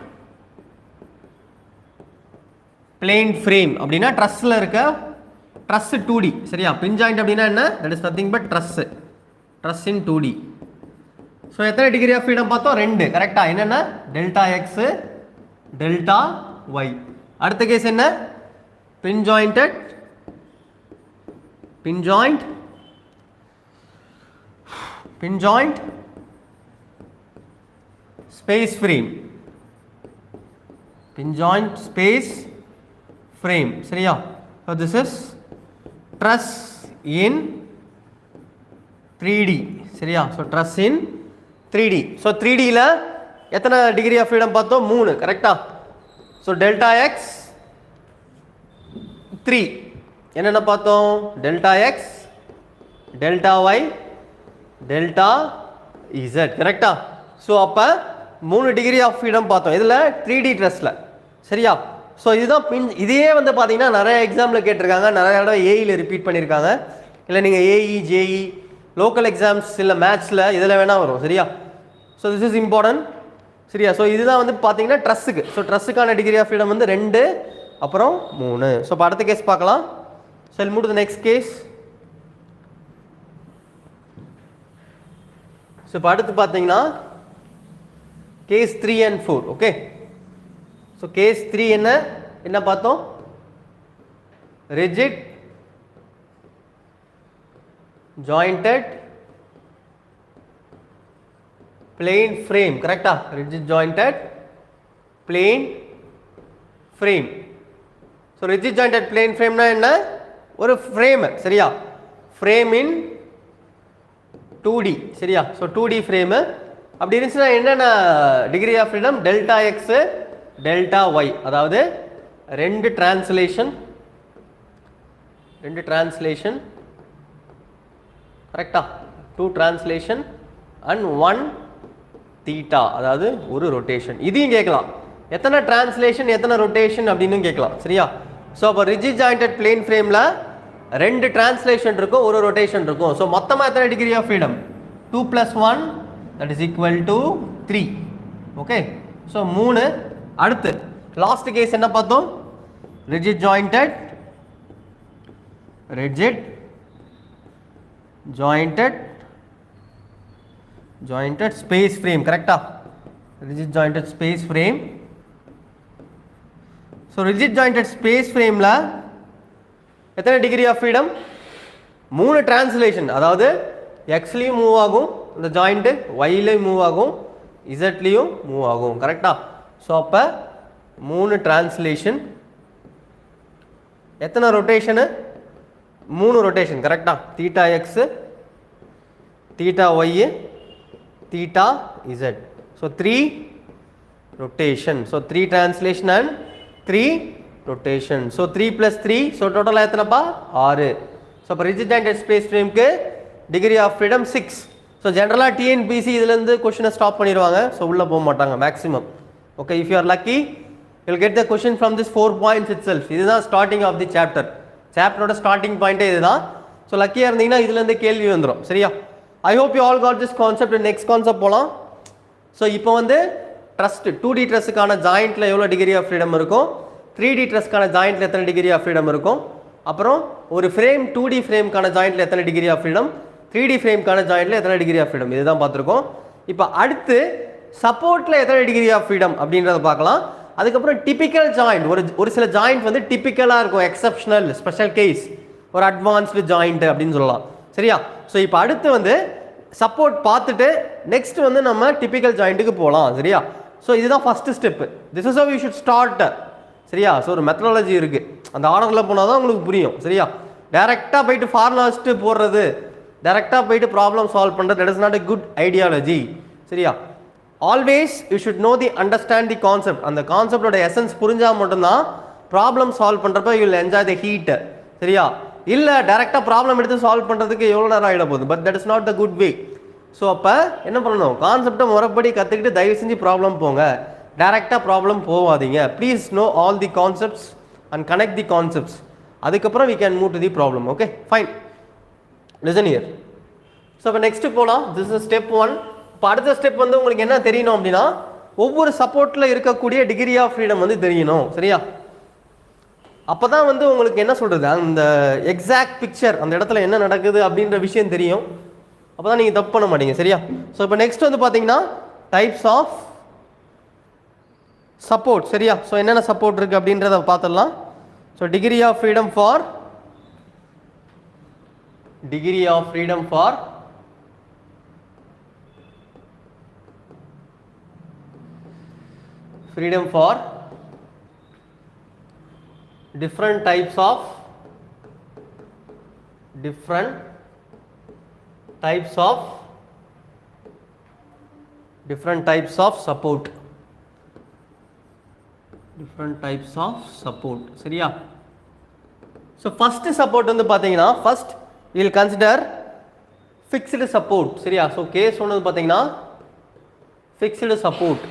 பிளேன் ஃப்ரேம் அப்படின்னா ட்ரஸ்ல இருக்க ட்ரஸ் 2D. சரியா? பின் ஜாயிண்ட் அப்படின்னா என்ன? That is nothing but truss in 2D. So எத்தனை டிகிரி ஆஃப் ஃப்ரீடம் பார்த்தோம்? 2. கரெக்டா? என்னென்ன? Delta X, delta Y. அடுத்த கேஸ் என்ன? Pin jointed, pin joint, pin joint space frame, pin joint space frame. சரியா? so this is truss in 3D. சரியா? so truss in 3D. so 3D ல எத்தனை டிகிரி ஆஃப் ஃப்ரீடம் பார்த்தோம்? 3. கரெக்டா? so delta x 3. என்னென்ன பார்த்தோம்? delta x, delta y, delta z. கரெக்டா? so அப்போ 3 டிகிரி ஆஃப் ஃப்ரீடம் பார்த்தோம் இதில் 3D ட்ரெஸ்ஸில். சரியா? ஸோ இதுதான் பின். இதையே வந்து பார்த்தீங்கன்னா நிறைய எக்ஸாமில் கேட்டிருக்காங்க, நிறைய தடவை ஏஇயில் ரிப்பீட் பண்ணியிருக்காங்க. இல்லை நீங்கள் ஏஇ, ஜேஇ, லோக்கல் எக்ஸாம்ஸ், இல்லை மேத்ஸில் இதில் வேணால் வரும். சரியா? So this is important. சரியா? ஸோ இதுதான் வந்து பார்த்தீங்கன்னா ட்ரஸ்ஸுக்கு. ஸோ ட்ரஸ்ஸுக்கான டிகிரி ஆஃப் ஃப்ரீடம் வந்து 2, அப்புறம் 3. ஸோ இப்போ அடுத்த கேஸ் பார்க்கலாம். So move to the next case. So இப்போ அடுத்து பார்த்தீங்கன்னா case 3 and 4. Okay, so case 3 என்ன பார்த்தோம்? Rigid jointed plane frame. கரெக்டா? Rigid jointed plane frame. So rigid jointed plane frameனா என்ன? ஒரு ஃப்ரேம். சரியா? Frame in 2D. சரியா? So 2D frame. அப்படி இருந்துச்சுன்னா என்னென்ன degree of freedom? Delta X delta Y, அதாவது ரெண்டு டிரான்ஸ்லேஷன் கரெக்டா? 2 டிரான்ஸ்லேஷன் அண்ட் 1 தீட்டா, அதாவது ஒரு ரொட்டேஷன். இதையும் கேட்கலாம், எத்தனை டிரான்ஸ்லேஷன் எத்தனை ரொட்டேஷன் அப்படின்னு கேட்கலாம். சரியா? ஸோ அப்போ ரிஜிட் ஜாயிண்டட் பிளேன் ஃப்ரேமில் 2 டிரான்ஸ்லேஷன் இருக்கும், ஒரு ரொட்டேஷன் இருக்கும். ஸோ மொத்தமாக எத்தனை degree of freedom? 2 + 1 that is equal to 3. Okay, so 3. அடுத்து லாஸ்ட் கேஸ் என்ன பார்த்தோம்? ரிஜிட் ஜாயிண்டட் ஸ்பேஸ் ஃப்ரேம். கரெக்டா? Rigid jointed space frame. So rigid jointed space ஃப்ரேமில் எத்தனை டிகிரி ஆஃப் ஃப்ரீடம்? 3 டிரான்ஸ்லேஷன், அதாவது எக்ஸ்லேயும் மூவ் ஆகும் இந்த ஜாயிண்ட்டு, ஒய்லையும் மூவ் ஆகும், இசட்லேயும் மூவ் ஆகும். கரெக்டா? ஸோ அப்போ 3 டிரான்ஸ்லேஷன், எத்தனை ரொட்டேஷனு? 3 ரொட்டேஷன். கரெக்டா? Theta x, theta Y, theta Z. So 3 rotation. So 3 translation and 3 rotation. So 3 + 3, so டோட்டலாக எத்தனைப்பா? 6. ஸோ இப்போ ரிஜிட் ஜாயிண்டட் ஸ்பேஸ் ஃப்ரேம்க்கு டிகிரி ஆஃப் ஃப்ரீடம் 6. ஸோ ஜென்ரலாக டிஎன்பிசி இதுலேருந்து கொஷினை ஸ்டாப் பண்ணிடுவாங்க. ஸோ உள்ளே போக மாட்டாங்க maximum. Okay, if you are lucky you will get the question from this 4 points itself. இதுதான் ஸ்டார்டிங் ஆஃப் தி சாப்டரோட ஸ்டார்டிங் பாயிண்ட்டே இதுதான். ஸோ லக்கியாக இருந்தீங்கன்னா இதுலேருந்து கேள்வி வந்துடும். சரியா? I hope you all got this concept. Next concept போகலாம். ஸோ இப்போ வந்து ட்ரஸ்ட் 2D ட்ரஸ்ட்டுக்கான ஜாயிண்ட்டில் எவ்வளோ டிகிரி ஆஃப் ஃப்ரீடம் இருக்கும், 3D ட்ரஸ்ட்கான ஜாயிண்ட்டில் எத்தனை டிகிரி ஆஃப் ஃப்ரீடம் இருக்கும், அப்புறம் ஒரு ஃப்ரேம் 2D ஃப்ரேம்க்கான ஜாயிண்ட்டில் எத்தனை டிகிரி ஆஃப் ஃப்ரீடம், 3D ஃப்ரேம்க்கான ஜாயிண்ட்டில் எத்தனை டிகிரி ஆஃப் ஃப்ரீடம், இதுதான் பார்த்துருக்கோம். இப்போ அடுத்து சப்போர்ட்டில் எத்தனை டிகிரி ஆஃப் ஃப்ரீடம் அப்படின்றத பார்க்கலாம். அதுக்கப்புறம் டிபிக்கல் ஜாயிண்ட், ஒரு சில ஜாயிண்ட் வந்து டிபிக்கலாக இருக்கும், எக்ஸப்ஷனல், ஸ்பெஷல் கேஸ், ஒரு அட்வான்ஸ்டு ஜாயிண்ட் அப்படின்னு சொல்லலாம். சரியா? ஸோ இப்போ அடுத்து வந்து சப்போர்ட் பார்த்துட்டு நெக்ஸ்ட் வந்து நம்ம டிபிக்கல் ஜாயிண்ட்டுக்கு போகலாம். சரியா? ஸோ இதுதான் first step. This is how you should start. சரியா? ஸோ ஒரு மெத்தடாலஜி இருக்குது, அந்த ஆர்டரில் போனால் தான் உங்களுக்கு புரியும். சரியா? டேரெக்டாக போயிட்டு ஃபார்முலா வச்சுட்டு போடுறது, டேரெக்டாக போயிட்டு ப்ராப்ளம் சால்வ் பண்ணுறது, that is not a good ideology. சரியா? Always you should know the understand the concept. அந்த கான்செப்டோட எசன்ஸ் புரிஞ்சால் மட்டும்தான் ப்ராப்ளம் சால்வ் பண்ணுறப்ப you will enjoy the heat. சரியா? இல்லை டேரெக்டாக ப்ராப்ளம் எடுத்து சால்வ் பண்ணுறதுக்கு எவ்வளோ நேரம் ஆகிட போகுது. But that is not the good way. So அப்போ என்ன பண்ணணும்? கான்செப்டை முறைப்படி கற்றுக்கிட்டு தயவு செஞ்சு ப்ராப்ளம் போங்க, டேரெக்டாக ப்ராப்ளம் போகாதீங்க. Please know all the concepts and connect the concepts. அதுக்கப்புறம் we can move to the problem. Okay, fine. Listen here. So இப்போ நெக்ஸ்ட்டு போகலாம். This is step 1. இப்போ அடுத்த ஸ்டெப் வந்து உங்களுக்கு என்ன தெரியணும் அப்படின்னா, ஒவ்வொரு சப்போர்ட்டில் இருக்கக்கூடிய டிகிரி ஆஃப் ஃப்ரீடம் வந்து தெரியணும். சரியா? அப்போ தான் வந்து உங்களுக்கு என்ன சொல்கிறது, அந்த எக்ஸாக்ட் பிக்சர், அந்த இடத்துல என்ன நடக்குது அப்படின்ற விஷயம் தெரியும். அப்போ தான் நீங்கள் தப்பு பண்ண மாட்டீங்க. சரியா? ஸோ இப்போ நெக்ஸ்ட் வந்து பார்த்தீங்கன்னா டைப்ஸ் ஆஃப் சப்போர்ட். சரியா? ஸோ என்னென்ன சப்போர்ட் இருக்குது அப்படின்றத பார்த்துடலாம். So degree of freedom for different types of support. சரியா? ஸோ ஃபர்ஸ்ட் சப்போர்ட் வந்து பார்த்தீங்கன்னா, first you will consider fixed support. சரியா? ஸோ கேஸ் சொன்னது பார்த்தீங்கன்னா fixed support.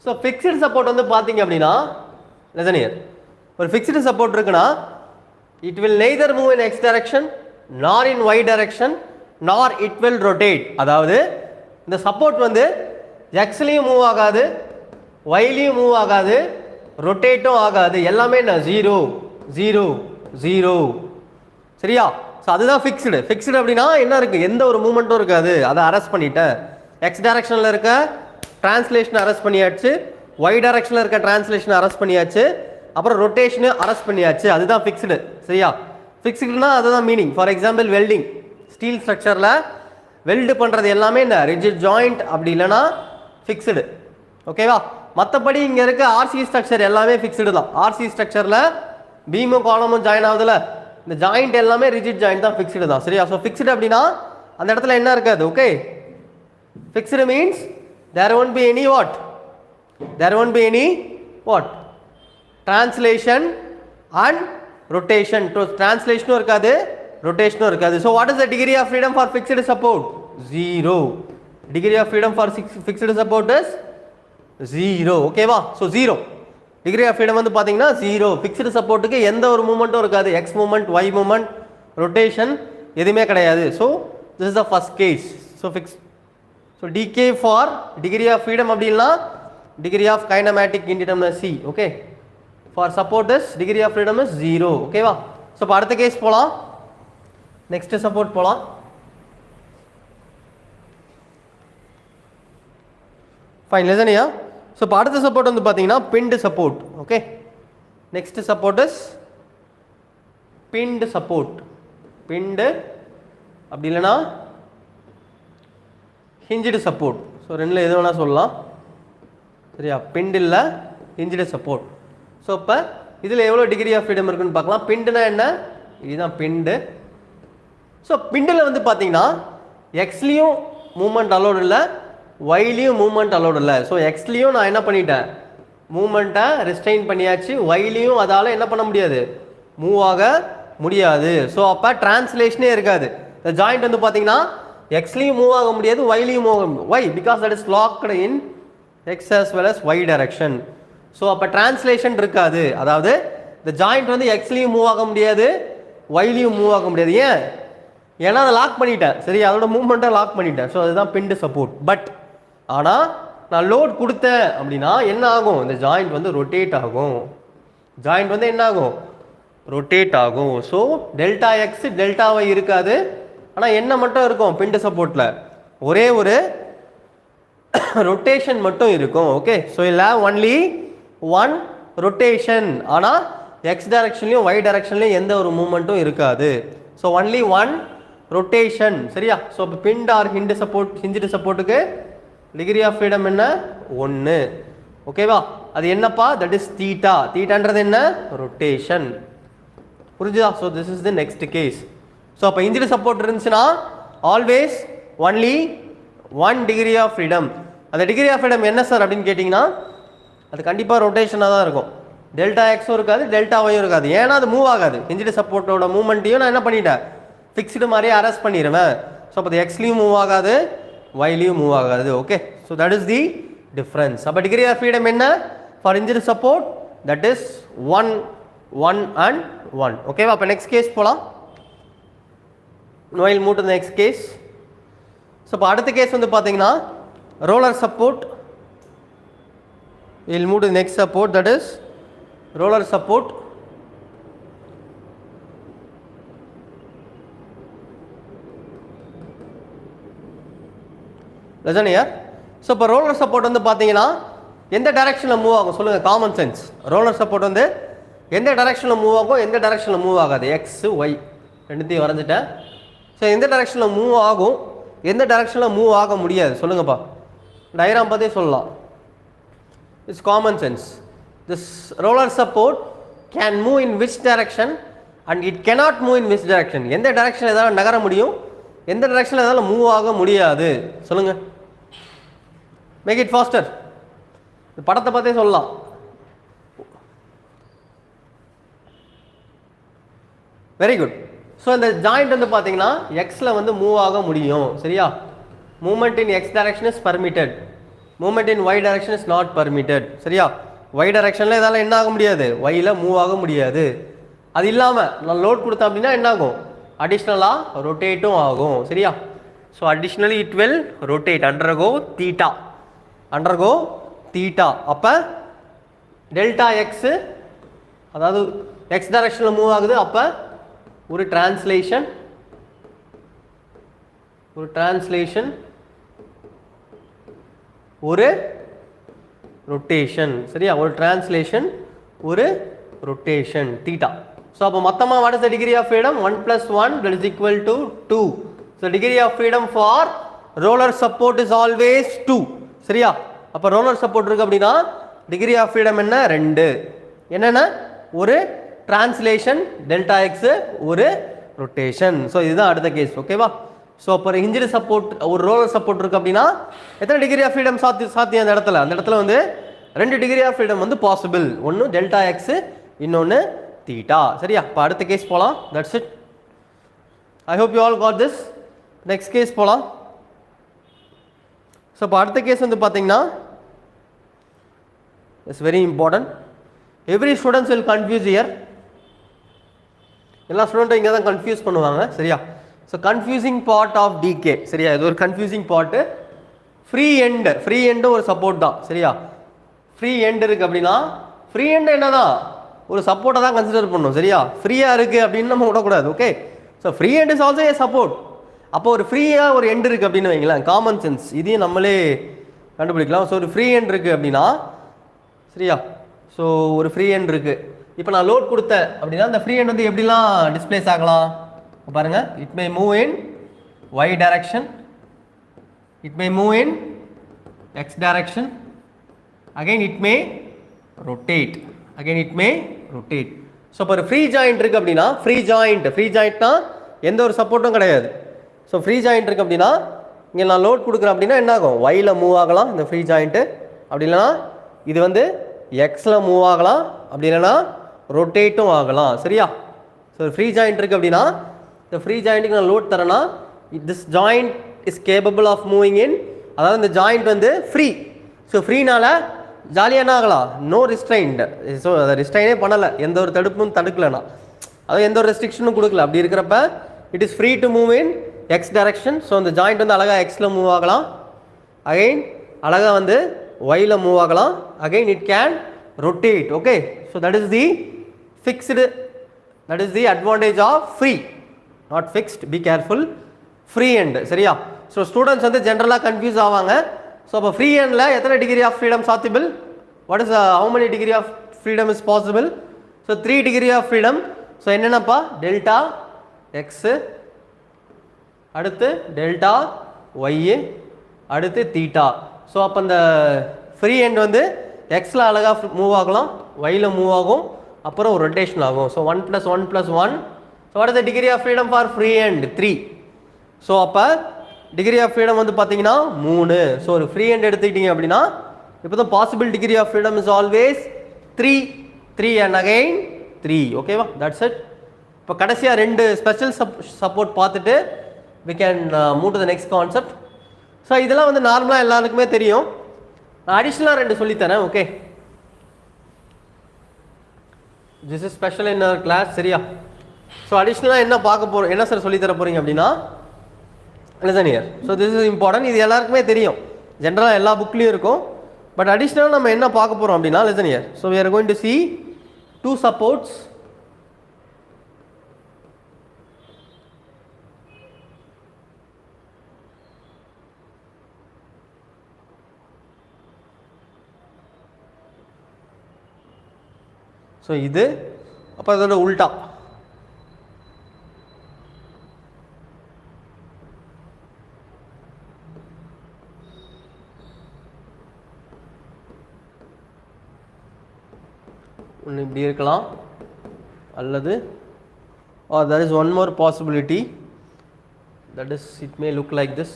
So fixed support வந்து பார்த்தீங்க அப்படின்னா, லிசன் ஹியர், ஒரு ஃபிக்ஸ்டு சப்போர்ட் இருக்குன்னா it will neither move in X direction nor in Y direction nor it will rotate. அதாவது இந்த சப்போர்ட் வந்து எக்ஸ்லையும் மூவ் ஆகாது, ஒய்லையும் மூவ் ஆகாது, ரொட்டேட்டும் ஆகாது. எல்லாமே என்ன? 0 0 0. சரியா? ஸோ அதுதான் ஃபிக்ஸ்டு. ஃபிக்ஸ்டு அப்படின்னா என்ன இருக்குது, எந்த ஒரு மூமெண்ட்டும் இருக்காது, அதை அரெஸ்ட் பண்ணிட்டேன். எக்ஸ் டைரக்ஷனில் இருக்க டிரான்ஸ்லேஷனை அரெஸ்ட் பண்ணியாச்சு, ஒய் டைரக்ஷனில் இருக்க டிரான்ஸ்லேஷனை அரெஸ்ட் பண்ணியாச்சு, அப்புறம் ரொட்டேஷனு அரெஸ்ட் பண்ணியாச்சு. அதுதான் ஃபிக்ஸ்டு. சரியா? ஃபிக்ஸ்டுனா அதுதான் meaning. For example welding, steel ஸ்ட்ரக்சரில் வெல்டு பண்ணுறது எல்லாமே என்ன ரிஜிட் ஜாயிண்ட், அப்படி இல்லைன்னா ஃபிக்ஸ்டு. ஓகேவா? மற்றபடி இங்கே இருக்க ஆர்சி ஸ்ட்ரக்சர் எல்லாமே ஃபிக்ஸ்டு தான். ஆர்சி ஸ்ட்ரக்சரில் பீமும் காலமும் ஜாயின் ஆகுதுல, இந்த ஜாயிண்ட் எல்லாமே ரிஜிட் ஜாயிண்ட் தான், ஃபிக்ஸ்டு தான். சரியா? ஸோ ஃபிக்ஸ்டு அப்படின்னா அந்த இடத்துல என்ன இருக்காது. Okay, fixed means there won't be any what, there won't be any what, translation and rotation. So translation irukadu, rotation irukadu. So what is the degree of freedom for fixed support? 0. Degree of freedom for fixed support is 0. okay va? So 0 degree of freedom வந்து பாத்தீங்கன்னா 0. fixed support க்கு எந்த ஒரு மூவ்மெண்ட்டும் இருக்காது. x movement, y movement, rotation எதுமே கிடையாது. So this is the first case. So fixed. So dk for degree of freedom அப்படினா degree of kinematic indeterminacy. okay, for support is degree of freedom is 0. okay வா? So அடுத்த கேஸ் போலாம். next support போலாம். fine, listen here. So அடுத்த support வந்து பாத்தீங்கன்னா pinned support. okay, next support is pinned support. pinned அப்படி இல்லனா hinged support. ஸோ ரெண்டில் எது வேணால் சொல்லலாம். சரியா? பிண்ட் இல்லை, hinged support. ஸோ இப்போ இதில் எவ்வளோ டிகிரி ஆஃப் ஃப்ரீடம் இருக்குன்னு பார்க்கலாம். பிண்டுனா என்ன? இதுதான் பிண்டு. ஸோ பிண்டில் வந்து பார்த்தீங்கன்னா எக்ஸ்லேயும் மூமெண்ட் அலோடு இல்லை, ஒய்லேயும் மூமெண்ட் அலோடு இல்லை. ஸோ எக்ஸ்லேயும் நான் என்ன பண்ணிட்டேன், மூமெண்ட்டை ரெஸ்ட்ரெயின் பண்ணியாச்சு, ஒய்லேயும் அதால் என்ன பண்ண முடியாது, மூவ் ஆக முடியாது. ஸோ அப்போ டிரான்ஸ்லேஷனே இருக்காது. இந்த ஜாயிண்ட் வந்து பார்த்தீங்கன்னா எக்ஸ்லேயும் மூவ் ஆக முடியாது, ஒய்லேயும் மூவ் ஆக முடியாது. Why? Because that is locked in X as well as Y direction. So அப்போ டிரான்ஸ்லேஷன் இருக்காது. அதாவது இந்த ஜாயிண்ட் வந்து எக்ஸ்லேயும் மூவ் ஆக முடியாது, ஒய்லேயும் மூவ் ஆக முடியாது. ஏன்? ஏன்னா அதை லாக் பண்ணிட்டேன். சரி, அதோட மூவ்மெண்ட்டை லாக் பண்ணிட்டேன். ஸோ அதுதான் பிண்டு சப்போர்ட். பட் ஆனால் நான் லோட் கொடுத்தேன் அப்படின்னா என்ன ஆகும், இந்த ஜாயிண்ட் வந்து ரொட்டேட் ஆகும். ஜாயிண்ட் வந்து என்ன ஆகும், ரொட்டேட் ஆகும். So delta X delta Y இருக்காது. ஆனால் என்ன மட்டும் இருக்கும் பிண்டு சப்போர்ட்டில், ஒரே ஒரு ரொட்டேஷன் மட்டும் இருக்கும். ஓகே, ஸோ இல்லை ஒன்லி ஒன் ரொட்டேஷன். ஆனால் எக்ஸ் டைரக்ஷன்லையும் ஒய் டைரக்ஷன்லையும் எந்த ஒரு மூமெண்ட்டும் இருக்காது. So only one rotation. சரியா? ஸோ இப்போ pinned or hinge support, hinge சப்போர்ட்டுக்கு டிகிரி ஆஃப் ஃப்ரீடம் என்ன, 1. ஓகேவா? அது என்னப்பா, தட் இஸ் தீட்டா. தீட்டான்றது என்ன, ரொட்டேஷன். புரிஞ்சுதா? So this is the next case. So அப்போ ஹிஞ்சு சப்போர்ட் இருந்துச்சுன்னா always only 1 degree of freedom. அந்த டிகிரி ஆஃப் ஃப்ரீடம் என்ன சார் அப்படின்னு கேட்டிங்கன்னா அது கண்டிப்பாக ரொட்டேஷனாக தான் இருக்கும். டெல்டா எக்ஸும் இருக்காது, டெல்டா ஒயும் இருக்காது. ஏன்னா அது மூவ் ஆகாது. ஹிஞ்சு சப்போர்ட்டோட மூவ்மெண்ட்டையும் நான் என்ன பண்ணிட்டேன், ஃபிக்ஸ்டு மாதிரியே அரெஸ்ட் பண்ணிடுவேன். ஸோ அப்போ எக்ஸ்லேயும் மூவ் ஆகாது, ஒய்லேயும் மூவ் ஆகாது. Okay, so that is the difference. அப்போ டிகிரி ஆஃப் ஃப்ரீடம் என்ன for ஹிஞ்சு support, that is 1, 1 and 1. ஓகேவா? அப்போ நெக்ஸ்ட் கேஸ் போகலாம். We'll move to the next case. So இப்போ அடுத்த கேஸ் வந்து பார்த்தீங்கன்னா roller support. we'll move to the next support, that is roller support. listen here. So இப்போ ரோலர் சப்போர்ட் வந்து பார்த்தீங்கன்னா எந்த டைரக்ஷனில் மூவ் ஆகும் சொல்லுங்கள், காமன் சென்ஸ். ரோலர் சப்போர்ட் வந்து எந்த டைரக்ஷனில் மூவ் ஆகும், எந்த டைரக்ஷனில் மூவ் ஆகாது, எக்ஸ் ஒய் ரெண்டுத்தையும் வரைஞ்சிட்டேன். ஸோ எந்த டைரக்ஷனில் மூவ் ஆகும், எந்த டைரக்ஷனில் மூவ் ஆக முடியாது சொல்லுங்கப்பா. டயக்ராம் பார்த்தே சொல்லலாம். It's common sense. This roller support can move in which direction and it cannot move in which direction. எந்த டைரக்ஷனில் எதாவது நகர முடியும், எந்த டைரக்ஷனில் எதாவது மூவ் ஆக முடியாது சொல்லுங்கள். Make it faster. படத்தை பார்த்தே சொல்லலாம். Very good. ஸோ இந்த ஜாயிண்ட் வந்து பார்த்தீங்கன்னா எக்ஸில் வந்து மூவ் ஆக முடியும். சரியா? Movement in X direction is permitted, movement in Y direction is not permitted. சரியா? ஒய் டைரக்ஷனில் இதால் என்ன ஆக முடியாது, ஒய்யில் மூவ் ஆக முடியாது. அது இல்லாமல் நான் லோட் கொடுத்தேன் அப்படின்னா என்ன ஆகும், அடிஷ்னலாக ரொட்டேட்டும் ஆகும். சரியா? So additionally it will rotate, undergo theta, undergo theta. அப்போ டெல்டா எக்ஸு, அதாவது எக்ஸ் டைரக்ஷனில் மூவ் ஆகுது, அப்போ ஒரு டிரான்ஸ்லேஷன் ஒரு டிரான்ஸ்லேஷன் ஒரு ரொட்டேஷன். சரியா? ஒரு டிரான்ஸ்லேஷன் ஒரு ரொட்டேஷன் தீட்டா. ஸோ அப்போ மொத்தமாக what is the degree of freedom? 1 + 1 that is equal to 2. So degree of freedom for roller support is always 2. சரியா? அப்போ ரோலர் சப்போர்ட் இருக்கு அப்படின்னா டிகிரி ஆஃப் ஃப்ரீடம் என்ன? 2. என்னென்ன? ஒரு டிரான்ஸ்லேஷன் டெல்டா எக்ஸ், ஒரு ரொட்டேஷன். ஸோ இதுதான் அடுத்த கேஸ். ஓகேவா? ஸோ அப்போ ஹிஞ்சு சப்போர்ட் ஒரு ரோலர் சப்போர்ட் இருக்கு அப்படின்னா எத்தனை டிகிரி ஆஃப் ஃப்ரீடம் சாத்தியம் அந்த இடத்துல? அந்த இடத்துல வந்து 2 டிகிரி ஆஃப் ஃப்ரீடம் வந்து பாசிபிள். ஒன்று டெல்டா எக்ஸ், இன்னொன்று தீட்டா. சரியா? இப்போ அடுத்த கேஸ் போகலாம். That's it. I hope you all got this. Next case போகலாம். ஸோ இப்போ அடுத்த கேஸ் வந்து பார்த்தீங்கன்னா it's very important. Every students will confuse here. எல்லா ஸ்டூடெண்ட்டும் இங்கே தான் கன்ஃபியூஸ் பண்ணுவாங்க. சரியா? So confusing part of DK. சரியா? இது ஒரு கன்ஃபியூசிங் பார்ட்டு. ஃப்ரீ எண்டு ஒரு சப்போர்ட் தான். சரியா? ஃப்ரீ எண்ட் இருக்குது அப்படின்னா ஃப்ரீ எண்டு என்ன தான்? ஒரு சப்போர்ட்டை தான் கன்சிடர் பண்ணணும். சரியா? ஃப்ரீயாக இருக்குது அப்படின்னு நம்ம விடக்கூடாது. Okay? So free end is also A support. அப்போ ஒரு ஃப்ரீயாக ஒரு எண்ட் இருக்குது அப்படின்னு வைங்களேன். காமன் சென்ஸ் இதையும் நம்மளே கண்டுபிடிக்கலாம். ஸோ ஒரு ஃப்ரீ எண்ட் இருக்குது அப்படின்னா, சரியா? ஸோ ஒரு ஃப்ரீ எண்ட் இருக்குது. இப்போ நான் லோட் கொடுத்தேன் அப்படின்னா அந்த ஃப்ரீ எண்ட் வந்து எப்படிலாம் டிஸ்பிளேஸ் ஆகலாம் பாருங்கள். It may move in y direction, it may move in x direction, again it may rotate, again it may rotate. So இப்போ ஒரு ஃப்ரீ ஜாயிண்ட் இருக்குது அப்படின்னா ஃப்ரீ ஜாயிண்ட்னா எந்த ஒரு சப்போர்ட்டும் கிடையாது. ஸோ ஃப்ரீ ஜாயிண்ட் இருக்குது அப்படின்னா இங்கே நான் லோட் கொடுக்குறேன் அப்படின்னா என்ன ஆகும்? ஒயில் மூவ் ஆகலாம் இந்த ஃப்ரீ ஜாயிண்ட்டு. அப்படி இல்லைனா இது வந்து எக்ஸில் மூவ் ஆகலாம், அப்படி இல்லைனா ரொட்டேட்டும் ஆகலாம். சரியா? ஸோ ஃப்ரீ ஜாயிண்ட் இருக்குது அப்படின்னா இந்த ஃப்ரீ ஜாயிண்ட்டுக்கு நான் லோட் தரேன்னா this joint is capable of moving in, அதாவது இந்த ஜாயிண்ட் வந்து ஃப்ரீ. ஸோ ஃப்ரீனால ஜாலியாக என்ன ஆகலாம்? நோ ரிஸ்ட்ரைன்டு. ஸோ அதை ரிஸ்ட்ரைனே பண்ணலை, எந்த ஒரு தடுப்பும் தடுக்கலைண்ணா, அதாவது எந்த ஒரு ரெஸ்ட்ரிக்ஷனும் கொடுக்கல. அப்படி இருக்கிறப்ப it is free to move in X direction. So அந்த ஜாயிண்ட் வந்து அழகாக எக்ஸில் மூவ் ஆகலாம், அகைன் அழகாக வந்து ஒயில் மூவ் ஆகலாம், again it can rotate. Okay? So that is the fixed, that is the advantage of free, not fixed. Be careful. Free end. சரியா? ஸோ ஸ்டூடெண்ட்ஸ் வந்து ஜென்ரலாக கன்ஃபியூஸ் ஆவாங்க. ஸோ அப்போ ஃப்ரீ எண்டில் எத்தனை டிகிரி ஆஃப் ஃப்ரீடம் சாத்திபிள்? What is how many degree of freedom is possible? So 3 degree of freedom. So என்னென்னப்பா? டெல்டா எக்ஸு, அடுத்து டெல்டா ஒய்யு, அடுத்து தீட்டா. ஸோ அப்போ அந்த ஃப்ரீ எண்ட் வந்து எக்ஸில் அழகாக மூவ் ஆகலாம், ஒயில் மூவ் ஆகும், அப்புறம் ஒரு ரொட்டேஷன் ஆகும். So 1 + 1 + 1. So what is the degree of freedom for free end? 3. So அப்போ டிகிரி ஆஃப் ஃப்ரீடம் வந்து பார்த்தீங்கன்னா 3. ஸோ ஒரு ஃப்ரீ எண்ட் எடுத்துக்கிட்டீங்க அப்படின்னா இப்போ தான் possible degree of freedom is always 3 and again 3. ஓகேவா? That's it. இப்போ கடைசியாக 2 ஸ்பெஷல் சப்போர்ட் பார்த்துட்டு we can move to the next concept. So இதெல்லாம் வந்து நார்மலாக எல்லாருக்குமே தெரியும். நான் அடிஷ்னலாக 2 சொல்லித்தரேன். Okay? This is special in our class. சரியா? ஸோ அடிஷ்னலாக என்ன பார்க்க போகிறோம், என்ன சார் சொல்லித்தர போகிறீங்க அப்படின்னா listen here. So this is important. இது எல்லாருக்குமே தெரியும், ஜென்ரலாக எல்லா புக்லேயும் இருக்கும். பட் அடிஷ்னலாக நம்ம என்ன பார்க்க போகிறோம் அப்படின்னா listen here. So we are going to see 2 supports. So இது அப்போ அதோட உல்டா. ஒன்று இப்படி இருக்கலாம், அல்லது or there is one more possibility, that is it may look like this.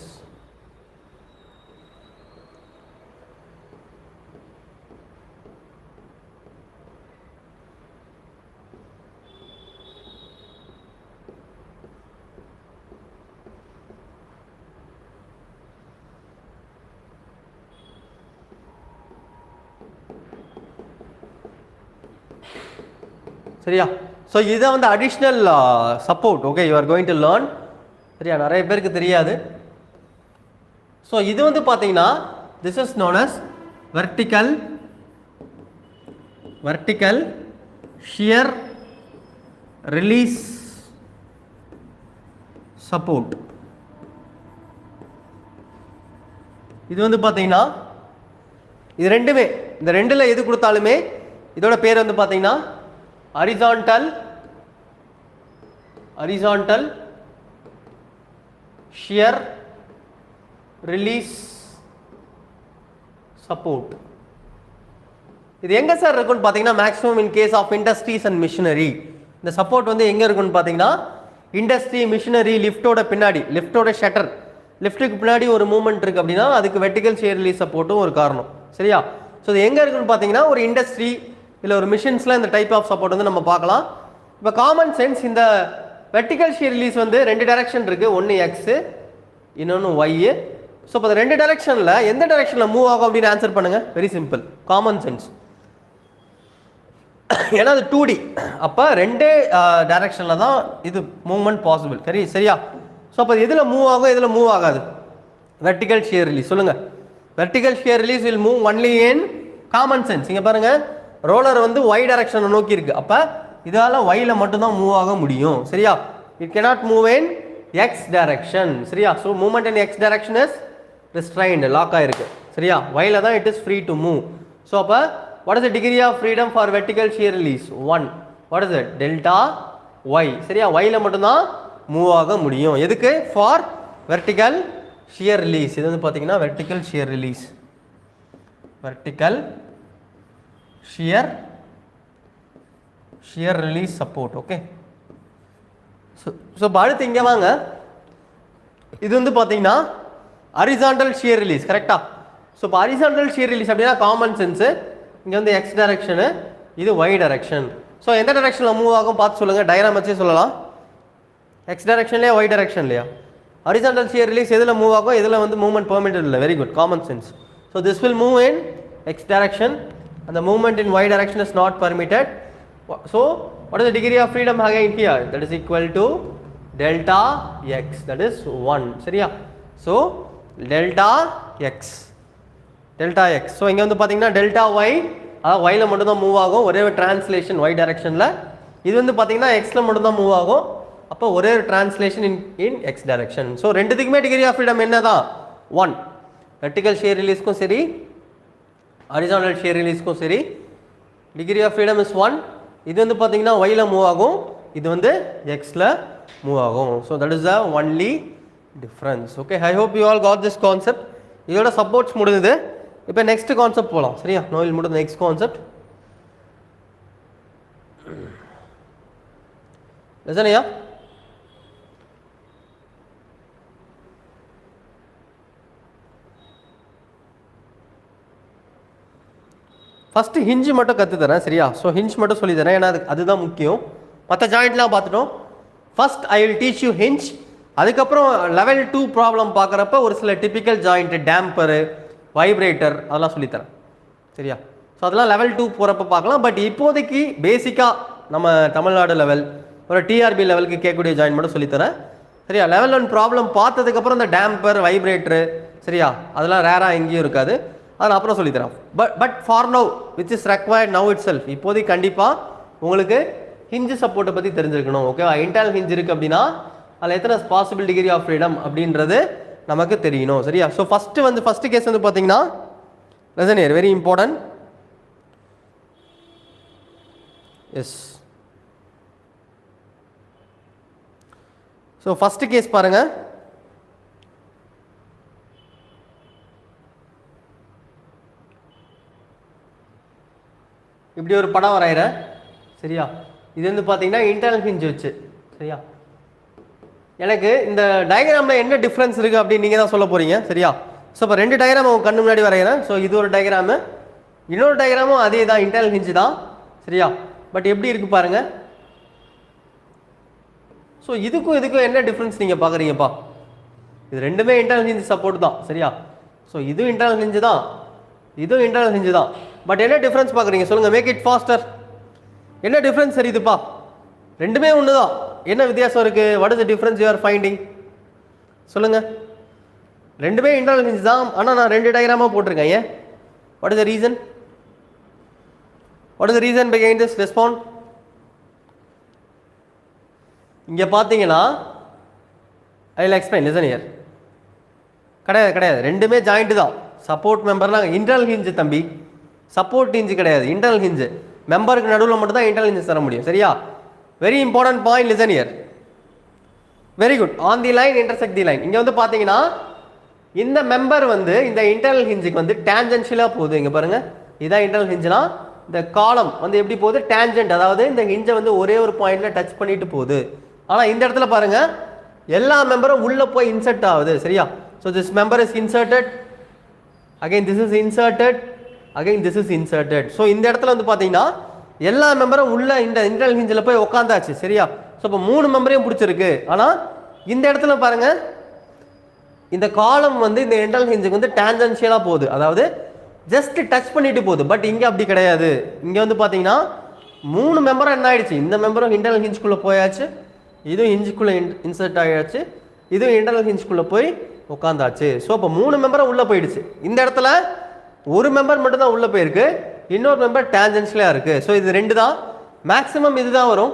சரியா? ஸோ இதை வந்து additional support. Okay? You are going to learn. சரியா? நிறைய பேருக்கு தெரியாது. ஸோ இது வந்து பார்த்தீங்கன்னா this is known as vertical shear release support. இது வந்து பார்த்தீங்கன்னா இது ரெண்டுமே, இந்த ரெண்டில் எது கொடுத்தாலுமே இதோட பேர் வந்து பார்த்தீங்கன்னா ஹரிசான்டல் ஷியர் ரிலீஸ் சப்போர்ட். இது எங்கே சார் இருக்குன்னு பார்த்தீங்கன்னா maximum in case of industries and machinery. இந்த சப்போர்ட் வந்து எங்கே இருக்குன்னு பார்த்தீங்கன்னா இண்டஸ்ட்ரி, மிஷினரி, லிஃப்டோட பின்னாடி, லிஃப்டோட ஷட்டர், லிஃப்ட்டுக்கு பின்னாடி ஒரு மூவ்மெண்ட் இருக்குது அப்படின்னா அதுக்கு வெர்டிகல் ஷியர் ரிலீஸ் சப்போர்ட்டும் ஒரு காரணம். சரியா? ஸோ இது எங்கே இருக்குன்னு பார்த்தீங்கன்னா ஒரு இண்டஸ்ட்ரி இல்லை ஒரு மிஷின்ஸில் இந்த டைப் ஆஃப் சப்போர்ட் வந்து நம்ம பார்க்கலாம். இப்போ காமன் சென்ஸ் இந்த வெர்டிகல் ஷியர் ரிலீஸ் வந்து ரெண்டு டைரக்ஷன் இருக்குது, ஒன்று எக்ஸு இன்னொன்று ஒய். ஸோ இப்போ ரெண்டு டைரக்ஷனில் எந்த டைரக்ஷனில் மூவ் ஆகும் அப்படின்னு ஆன்சர் பண்ணுங்கள். Very simple, common sense. ஏன்னா அது 2D, அப்போ ரெண்டே டைரக்ஷனில் தான் இது மூவ்மெண்ட் பாசிபிள். சரியா? ஸோ அப்போ எதில் மூவ் ஆகும், எதில் மூவ் ஆகாது? Vertical shear release. சொல்லுங்கள். Vertical shear release will move only in common sense. இங்கே பாருங்கள், ரோலர் வந்து ஒய் டைரக்ஷனை நோக்கி இருக்கு, அப்போ இதால் ஒயில் மட்டும்தான் மூவ் ஆக முடியும். சரியா? It cannot move in X direction. சரியா? So movement in X direction is restrained, lock ஆயிருக்கு. சரியா? ஒயில் தான் it is free to move. So அப்போ what is the degree of freedom for vertical shear release? 1. What is it? Delta y. சரியா? yல மட்டும்தான் மூவ் ஆக முடியும். எதுக்கு? for vertical shear release. இது வந்து பார்த்தீங்கன்னா vertical shear release, vertical shear release support. Okay. So அடுத்து இங்கே வாங்க, இது வந்து பார்த்தீங்கன்னா horizontal shear release. கரெக்டா? ஸோ இப்போ horizontal shear release அப்படின்னா காமன் சென்ஸு, இங்கே வந்து எக்ஸ் டைரக்ஷனு, இது ஒய் டைரக்ஷன். ஸோ எந்த டைரக்ஷனில் மூவ் ஆகும் பார்த்து சொல்லுங்கள். டயக்ராம் வச்சே சொல்லலாம். எக்ஸ் டைரக்ஷன்லையா ஒய் டைரக்ஷன்லையா? ஹரிசாண்டல் ஷியர் ரிலீஸ் எதில் மூவ் ஆகும், எதில் வந்து மூவ்மெண்ட் பெர்மிட்டட் இல்லை. Very good, common sense. So this will move in X direction, அந்த movement in Y direction is not permitted. So what is the degree of freedom again here? That is equal to delta X, that is 1. சரியா? So delta X, delta X. So இங்கே வந்து பார்த்தீங்கன்னா டெல்டா ஒய், அதாவது ஒயில் மட்டும்தான் மூவ் ஆகும், ஒரே ஒரு டிரான்ஸ்லேஷன் ஒய் டைரக்ஷனில். இது வந்து பார்த்தீங்கன்னா எக்ஸில் மட்டும்தான் மூவ் ஆகும், அப்போ ஒரே ஒரு டிரான்ஸ்லேஷன் இன் எக்ஸ் டைரக்ஷன். ஸோ ரெண்டுத்துக்குமே டிகிரி ஆஃப் ஃப்ரீடம் என்ன தான்? 1. வெர்டிகல் ஷியர் ரிலீஸ்க்கும் சரி, ஹரிசாண்டல் ஷியர் ரிலீஸ்க்கும் சரி, டிகிரி ஆஃப் ஃப்ரீடம் இஸ் 1. இது வந்து பார்த்தீங்கன்னா ஒயில் மூவ் ஆகும், இது வந்து எக்ஸில் மூவ் ஆகும். So that is the only difference. Okay, I hope you all got this concept. இதோட சப்போர்ட்ஸ் முடிஞ்சது. இப்போ நெக்ஸ்ட் கான்செப்ட் போகலாம். சரியா? நோயில் முடிஞ்ச நெக்ஸ்ட் கான்செப்ட் லெசனையா? ஃபஸ்ட்டு ஹிஞ்சு மட்டும் கற்றுத்தரேன். சரியா? ஸோ ஹிஞ்ச் மட்டும் சொல்லி தரேன், ஏன்னா அதுதான் முக்கியம். மற்ற ஜாயிண்ட்லாம் பார்த்துட்டோம். First I will teach you hinge. அதுக்கப்புறம் லெவல் 2 ப்ராப்ளம் பார்க்குறப்ப ஒரு சில டிப்பிக்கல் ஜாயிண்ட்டு, டேம்பரு, வைப்ரேட்டர், அதெல்லாம் சொல்லித்தரேன். சரியா? ஸோ அதெல்லாம் லெவல் 2 போகிறப்ப பார்க்கலாம். பட் இப்போதைக்கு பேசிக்காக நம்ம தமிழ்நாடு லெவல், ஒரு டிஆர்பி லெவலுக்கு கேட்கக்கூடிய ஜாயின் மட்டும் சொல்லித்தரேன். சரியா? லெவல் 1 ப்ராப்ளம் பார்த்ததுக்கப்புறம் இந்த டேம்பர், வைப்ரேட்டரு, சரியா, அதெல்லாம் ரேராக எங்கேயும் இருக்காது, அதெல்லாம் அப்புறம் சொல்லித்தரேன். But for now which is required now it self, இப்போதைக்கு கண்டிப்பாக உங்களுக்கு ஹிஞ்சு சப்போர்ட்டை பற்றி தெரிஞ்சிருக்கணும். ஓகேவா? இன்டர்னல் ஹிஞ்ச் இருக்குது அப்படின்னா அதில் எத்தனை பாசிபிள் டிகிரி ஆஃப் ஃப்ரீடம் அப்படின்றது நமக்கு தெரியணும். சரியா? ஸோ ஃபஸ்ட்டு கேஸ் வந்து பார்த்தீங்கன்னா listen here very important. Yes, so first case பாருங்கள். இப்படி ஒரு படம் வரைகிறேன். சரியா? இது வந்து பார்த்தீங்கன்னா இன்டர்னல் ஹிஞ்ச் வச்சு. சரியா? எனக்கு இந்த டயக்ராமில் என்ன டிஃப்ரென்ஸ் இருக்குது அப்படின்னு நீங்கள் தான் சொல்ல போகிறீங்க. சரியா? ஸோ இப்போ 2 டயக்ராம் உங்கள் கண்ணு முன்னாடி வரைகிறேன். ஸோ இது ஒரு டயக்ராமு, இன்னொரு டயக்ராமும் அதே தான், இன்டர்னல் ஹிஞ்ச் தான். சரியா? பட் எப்படி இருக்குது பாருங்கள். ஸோ இதுக்கும் என்ன டிஃப்ரென்ஸ் நீங்கள் பார்க்குறீங்கப்பா? இது ரெண்டுமே இன்டர்னல் ஹிஞ்ச் சப்போர்ட் தான். சரியா? ஸோ இதுவும் இன்டர்னல் ஹிஞ்ச் தான், இதுவும் இன்டர்னல் ஹிஞ்ச் தான். பட் என்ன டிஃப்ரென்ஸ் பார்க்குறீங்க சொல்லுங்கள்? Make it faster. என்ன டிஃப்ரென்ஸ் தெரியுதுப்பா? ரெண்டுமே ஒன்று தான், என்ன வித்தியாசம் இருக்குது? What is the difference you are finding? சொல்லுங்கள். ரெண்டுமே இன்டர்னல் ஹிஞ்ச் தான், ஆனால் நான் 2 டயக்ராமாக போட்டிருக்கேன். ஏன்? What is the reason? What is the reason behind this? Respond. இங்கே பார்த்தீங்கன்னா I will explain. Listen here. கிடையாது ரெண்டுமே ஜாயிண்ட் தான். சப்போர்ட் மெம்பர்லாம் இன்டர்னல் ஹிஞ்ச் தம்பி, சப்போர்ட் ஹிஞ்ச் கிடையாது, இன்டர்னல் ஹிஞ்ச். மெம்பருக்கு நடுவில் மட்டும் தான் இன்டர்னல் ஹிஞ்ச் தர முடியும். சரியா? Very important point, listen here. Very good. On the line intersect the line. இங்கே வந்து பார்த்தீங்கன்னா இந்த மெம்பர் வந்து இந்த இன்டர்னல் ஹிஞ்சுக்கு வந்து டேஞ்சென்ஷியலாக போகுது. இங்கே பாருங்க, இதான் இன்டர்னல் ஹிஞ்சுனா இந்த காலம் வந்து எப்படி போகுது, டேஞ்சென்ட், அதாவது இந்த ஹிஞ்சை வந்து ஒரே ஒரு பாயிண்ட்ல டச் பண்ணிட்டு போகுது. ஆனால் இந்த இடத்துல பாருங்க எல்லா மெம்பரும் உள்ள போய் இன்சர்ட் ஆகுது. சரியா? So this member is inserted, again this is inserted, again this is inserted. So இந்த இடத்துல வந்து பார்த்தீங்கன்னா எல்லா மெம்பரும் உள்ள இந்த இன்டர்னல் ஹிஞ்சில் போய் உட்காந்தாச்சு. சரியா? ஸோ இப்போ 3 மெம்பரையும் பிடிச்சிருக்கு. ஆனால் இந்த இடத்துல பாருங்க இந்த காலம் வந்து இந்த இன்டர்னல் ஹிஞ்சுக்கு வந்து டேஞ்சென்ஷியலாக போகுது, அதாவது ஜஸ்ட் டச் பண்ணிட்டு போகுது. பட் இங்கே அப்படி கிடையாது. இங்கே வந்து பார்த்தீங்கன்னா 3 மெம்பரும் என்ன ஆயிடுச்சு, இந்த மெம்பரும் இன்டர்னல் ஹிஞ்சுக்குள்ளே போயாச்சு, இதுவும் ஹிஞ்சுக்குள்ளே இன்சர்ட் ஆயாச்சு, இதுவும் இன்டர்னல் ஹிஞ்சுக்குள்ளே போய் உட்காந்தாச்சு. ஸோ இப்போ 3 மெம்பரும் உள்ளே போயிடுச்சு. இந்த இடத்துல ஒரு மெம்பர் மட்டும் தான் உள்ளே போயிருக்கு, இன்னொரு மெம்பர் டேஞ்சென்ஷியலாக இருக்குது. ஸோ இது 2 தான். மேக்ஸிமம் இதுதான் வரும்.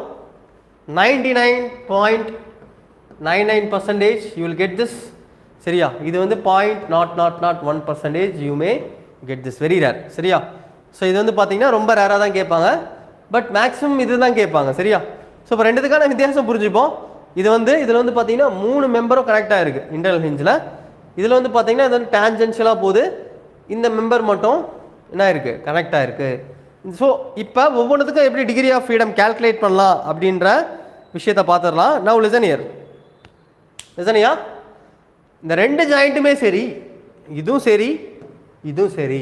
99.99% you will get this. சரியா? இது வந்து 0.001% you may get this, very rare. சரியா? ஸோ இது வந்து பார்த்தீங்கன்னா ரொம்ப ரேராக தான் கேட்பாங்க, பட் மேக்ஸிமம் இது தான் கேட்பாங்க. சரியா? ஸோ இப்போ ரெண்டுத்துக்கான வித்தியாசம் புரிஞ்சுப்போம். இதில் வந்து பார்த்தீங்கன்னா 3 மெம்பரும் கனெக்டாக இருக்குது இன்டர்னல் ஹிஞ்சில். இதில் வந்து பார்த்தீங்கன்னா இது வந்து டேஞ்சென்ஷியலாக போகுது, இந்த மெம்பர் மட்டும் என்ன இருக்குது, கனெக்டாக இருக்குது. ஸோ இப்போ ஒவ்வொன்றுத்துக்கும் எப்படி டிகிரி ஆஃப் ஃப்ரீடம் கால்குலேட் பண்ணலாம் அப்படின்ற விஷயத்தை பார்த்துடலாம். Now listen here. லிசனியா, இந்த 2 ஜாயிண்ட்டுமே சரி, இதுவும் சரி, இதுவும் சரி.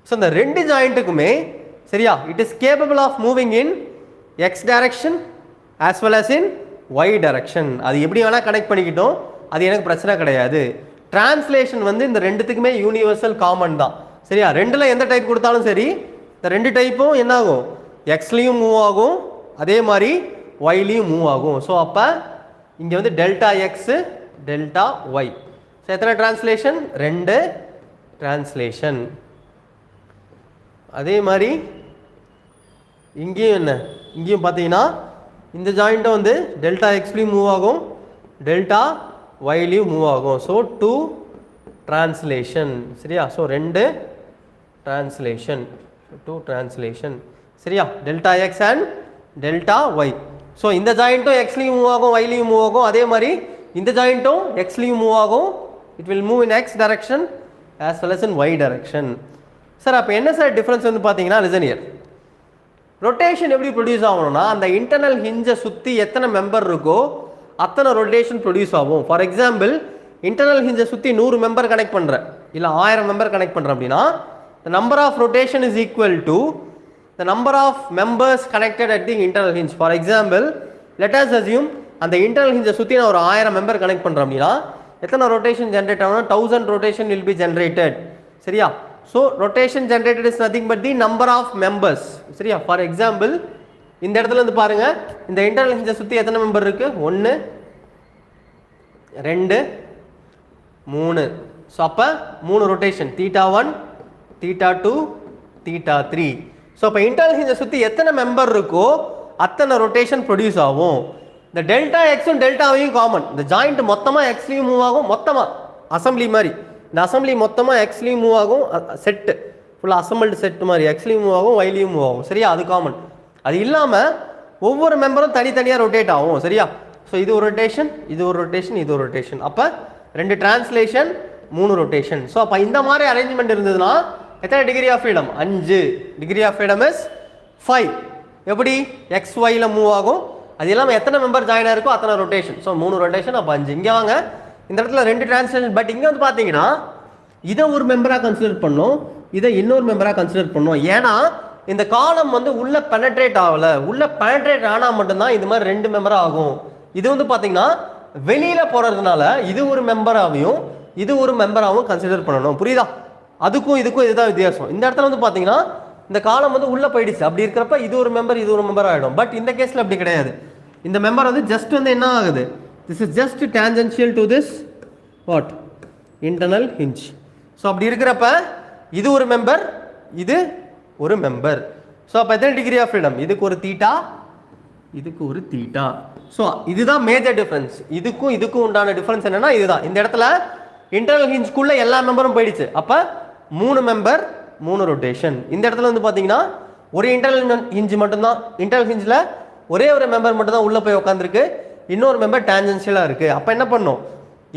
ஸோ இந்த 2 ஜாயிண்ட்டுக்குமே சரியா, it is capable of moving in X direction as well as in Y direction. அது எப்படி வேணால் கனெக்ட் பண்ணிக்கிட்டோம், அது எனக்கு பிரச்சனை கிடையாது. டிரான்ஸ்லேஷன் வந்து இந்த 2த்துக்குமே யூனிவர்சல் காமன் தான். சரியா? 2ல் எந்த டைப் கொடுத்தாலும் சரி, இந்த 2 டைப்பும் என்ன ஆகும், எக்ஸ்லேயும் மூவ் ஆகும், அதே மாதிரி ஒய்லேயும் மூவ் ஆகும். ஸோ அப்போ இங்கே வந்து delta x delta y. So எத்தனை டிரான்ஸ்லேஷன், 2 டிரான்ஸ்லேஷன். அதே மாதிரி இங்கேயும் என்ன, இங்கேயும் பார்த்தீங்கன்னா இந்த ஜாயிண்ட்டும் வந்து டெல்டா எக்ஸ்லேயும் மூவ் ஆகும், டெல்டா ஒய்லேயும் மூவ் ஆகும். So 2 translation. சரியா? So 2 translation, 2 translation. சரியா? Delta x and delta y. So இந்த ஜாயிண்ட்டும் எக்ஸ்லேயும் மூவ் ஆகும், ஒய்லேயும் மூவ் ஆகும். அதே மாதிரி இந்த ஜாயிண்ட்டும் எக்ஸ்லேயும் மூவ் ஆகும், it will move in X direction as well as in Y direction. Sir அப்போ என்ன சார் டிஃப்ரென்ஸ் வந்து பார்த்தீங்கன்னா, லிசன் ஹியர். ரொட்டேஷன் எப்படி ப்ரொடியூஸ் ஆகணும்னா, அந்த இன்டர்னல் ஹிஞ்சை சுற்றி எத்தனை மெம்பர் இருக்கோ அத்தனை ரொட்டேஷன் ப்ரொடியூஸ் ஆகும். ஃபார் எக்ஸாம்பிள், இன்டர்னல் ஹிஞ்சை சுற்றி 100 மெம்பர் கனெக்ட் பண்ணுறேன், இல்லை 1000 மெம்பர் கனெக்ட் பண்ணுறேன் அப்படின்னா, the number of rotation is equal to the number of members connected at the internal hinge. For example, let us assume அந்த internal hinge சுற்றி நான் ஒரு 1000 மெம்பர் கனெக்ட் பண்ணுறேன் அப்படின்னா எத்தனை ரொட்டேஷன் ஜென்ரேட் ஆகும்னா 1000 rotation will be generated. சரியா? So rotation generated is nothing but the number of members. சரியா? ஃபார் எக்ஸாம்பிள், இந்த இடத்துல இருந்து பாருங்க, இந்த இன்டர்னல் ஹிஞ்சை சுற்றி எத்தனை மெம்பர் இருக்கு, 1 2 3. ஸோ அப்போ 3 ரொட்டேஷன், θ1 θ2 θ3. ஸோ அப்போ இன்டர்னல் ஹிஞ்சை சுற்றி எத்தனை மெம்பர் இருக்கோ அத்தனை ரொட்டேஷன் ப்ரொடியூஸ் ஆகும். இந்த டெல்டா எக்ஸும் டெல்டாவையும் காமன். இந்த ஜாயிண்ட் மொத்தமாக எக்ஸ்லேயும் மூவ் ஆகும், மொத்தமாக அசம்பிளி மாதிரி இந்த அசம்பிளி மொத்தமாக எக்ஸ்லேயும் மூவ் ஆகும், செட்டு ஃபுல்லாக அசம்பிள்டு செட் மாதிரி எக்ஸ்லேயும் மூவ் ஆகும், ஒய்லேயும் மூவ் ஆகும். சரியா? அது காமன். அது இல்லாமல் ஒவ்வொரு மெம்பரும் தனித்தனியாக ரொட்டேட் ஆகும். சரியா? ஸோ இது ஒரு ரொட்டேஷன், இது ஒரு ரொட்டேஷன், இது ஒரு ரொட்டேஷன். அப்போ 2 டிரான்ஸ்லேஷன், 3 ரொட்டேஷன். ஸோ அப்போ இந்த மாதிரி அரேஞ்ச்மெண்ட் இருந்ததுன்னா எத்தனை degree of freedom, 5. Degree of freedom is 5. எப்படி, எக்ஸ் ஒய்ல மூவ் ஆகும், அது இல்லாமல் எத்தனை மெம்பர் ஜாயின் ஆயிருக்கோ அத்தனை ரொட்டேஷன். ஸோ 3 ரொட்டேஷன், அப்போ 5. இங்கே வாங்க, இந்த இடத்துல 2 டிரான்ஸ்லேஷன். பட் இங்கே வந்து பார்த்தீங்கன்னா இதை ஒரு மெம்பராக கன்சிடர் பண்ணோம், இதை இன்னொரு மெம்பராக கன்சிடர் பண்ணோம். ஏன்னா இந்த காலம் வந்து உள்ள பெனட்ரேட் ஆகலை, உள்ள பெனட்ரேட் ஆனால் மட்டும்தான் இது மாதிரி 2 மெம்பராக ஆகும். இது வந்து பார்த்தீங்கன்னா வெளியில போறதுனால இது ஒரு மெம்பராகவும் இது ஒரு மெம்பராகவும் கன்சிடர் பண்ணணும். புரியுதா? அதுக்கும் இதுக்கும் இதுதான் வித்தியாசம். இந்த இடத்துல வந்து பார்த்தீங்கன்னா இந்த காலம் வந்து உள்ள போயிடுச்சு, அப்படி இருக்கிறப்ப இது ஒரு மெம்பர் இது ஒரு மெம்பர் ஆகிடும். பட் இந்த கேஸில் அப்படி கிடையாது. இந்த மெம்பர் வந்து ஜஸ்ட் வந்து என்ன ஆகுது, this is just tangential to this what, internal hinge. So அப்படி இருக்கிறப்ப இது ஒரு மெம்பர் இது ஒரு மெம்பர். ஸோ அப்போ எத்தனை டிகிரி ஆஃப் ஃப்ரீடம், இதுக்கு ஒரு தீட்டா இதுக்கு ஒரு தீட்டா. ஸோ இதுதான் மேஜர் டிஃபரன்ஸ். இதுக்கும் இதுக்கும் உண்டான டிஃபரன்ஸ் என்னன்னா இதுதான். இந்த இடத்துல இன்டர்னல் ஹிஞ்சுக்குள்ள எல்லா மெம்பரும் போயிடுச்சு. அப்போ 3 மெம்பர் 3 ரொட்டேஷன். இந்த இடத்துல வந்து பார்த்தீங்கன்னா ஒரு இன்டர்னல் ஹிஞ்ச் மட்டும்தான், இன்டர்னல் ஹிஞ்சில் ஒரே ஒரு மெம்பர் மட்டும் தான் உள்ளே போய் உட்காந்துருக்கு, இன்னொரு மெம்பர் டேஞ்சென்ஷியலாக இருக்குது. அப்போ என்ன பண்ணும்,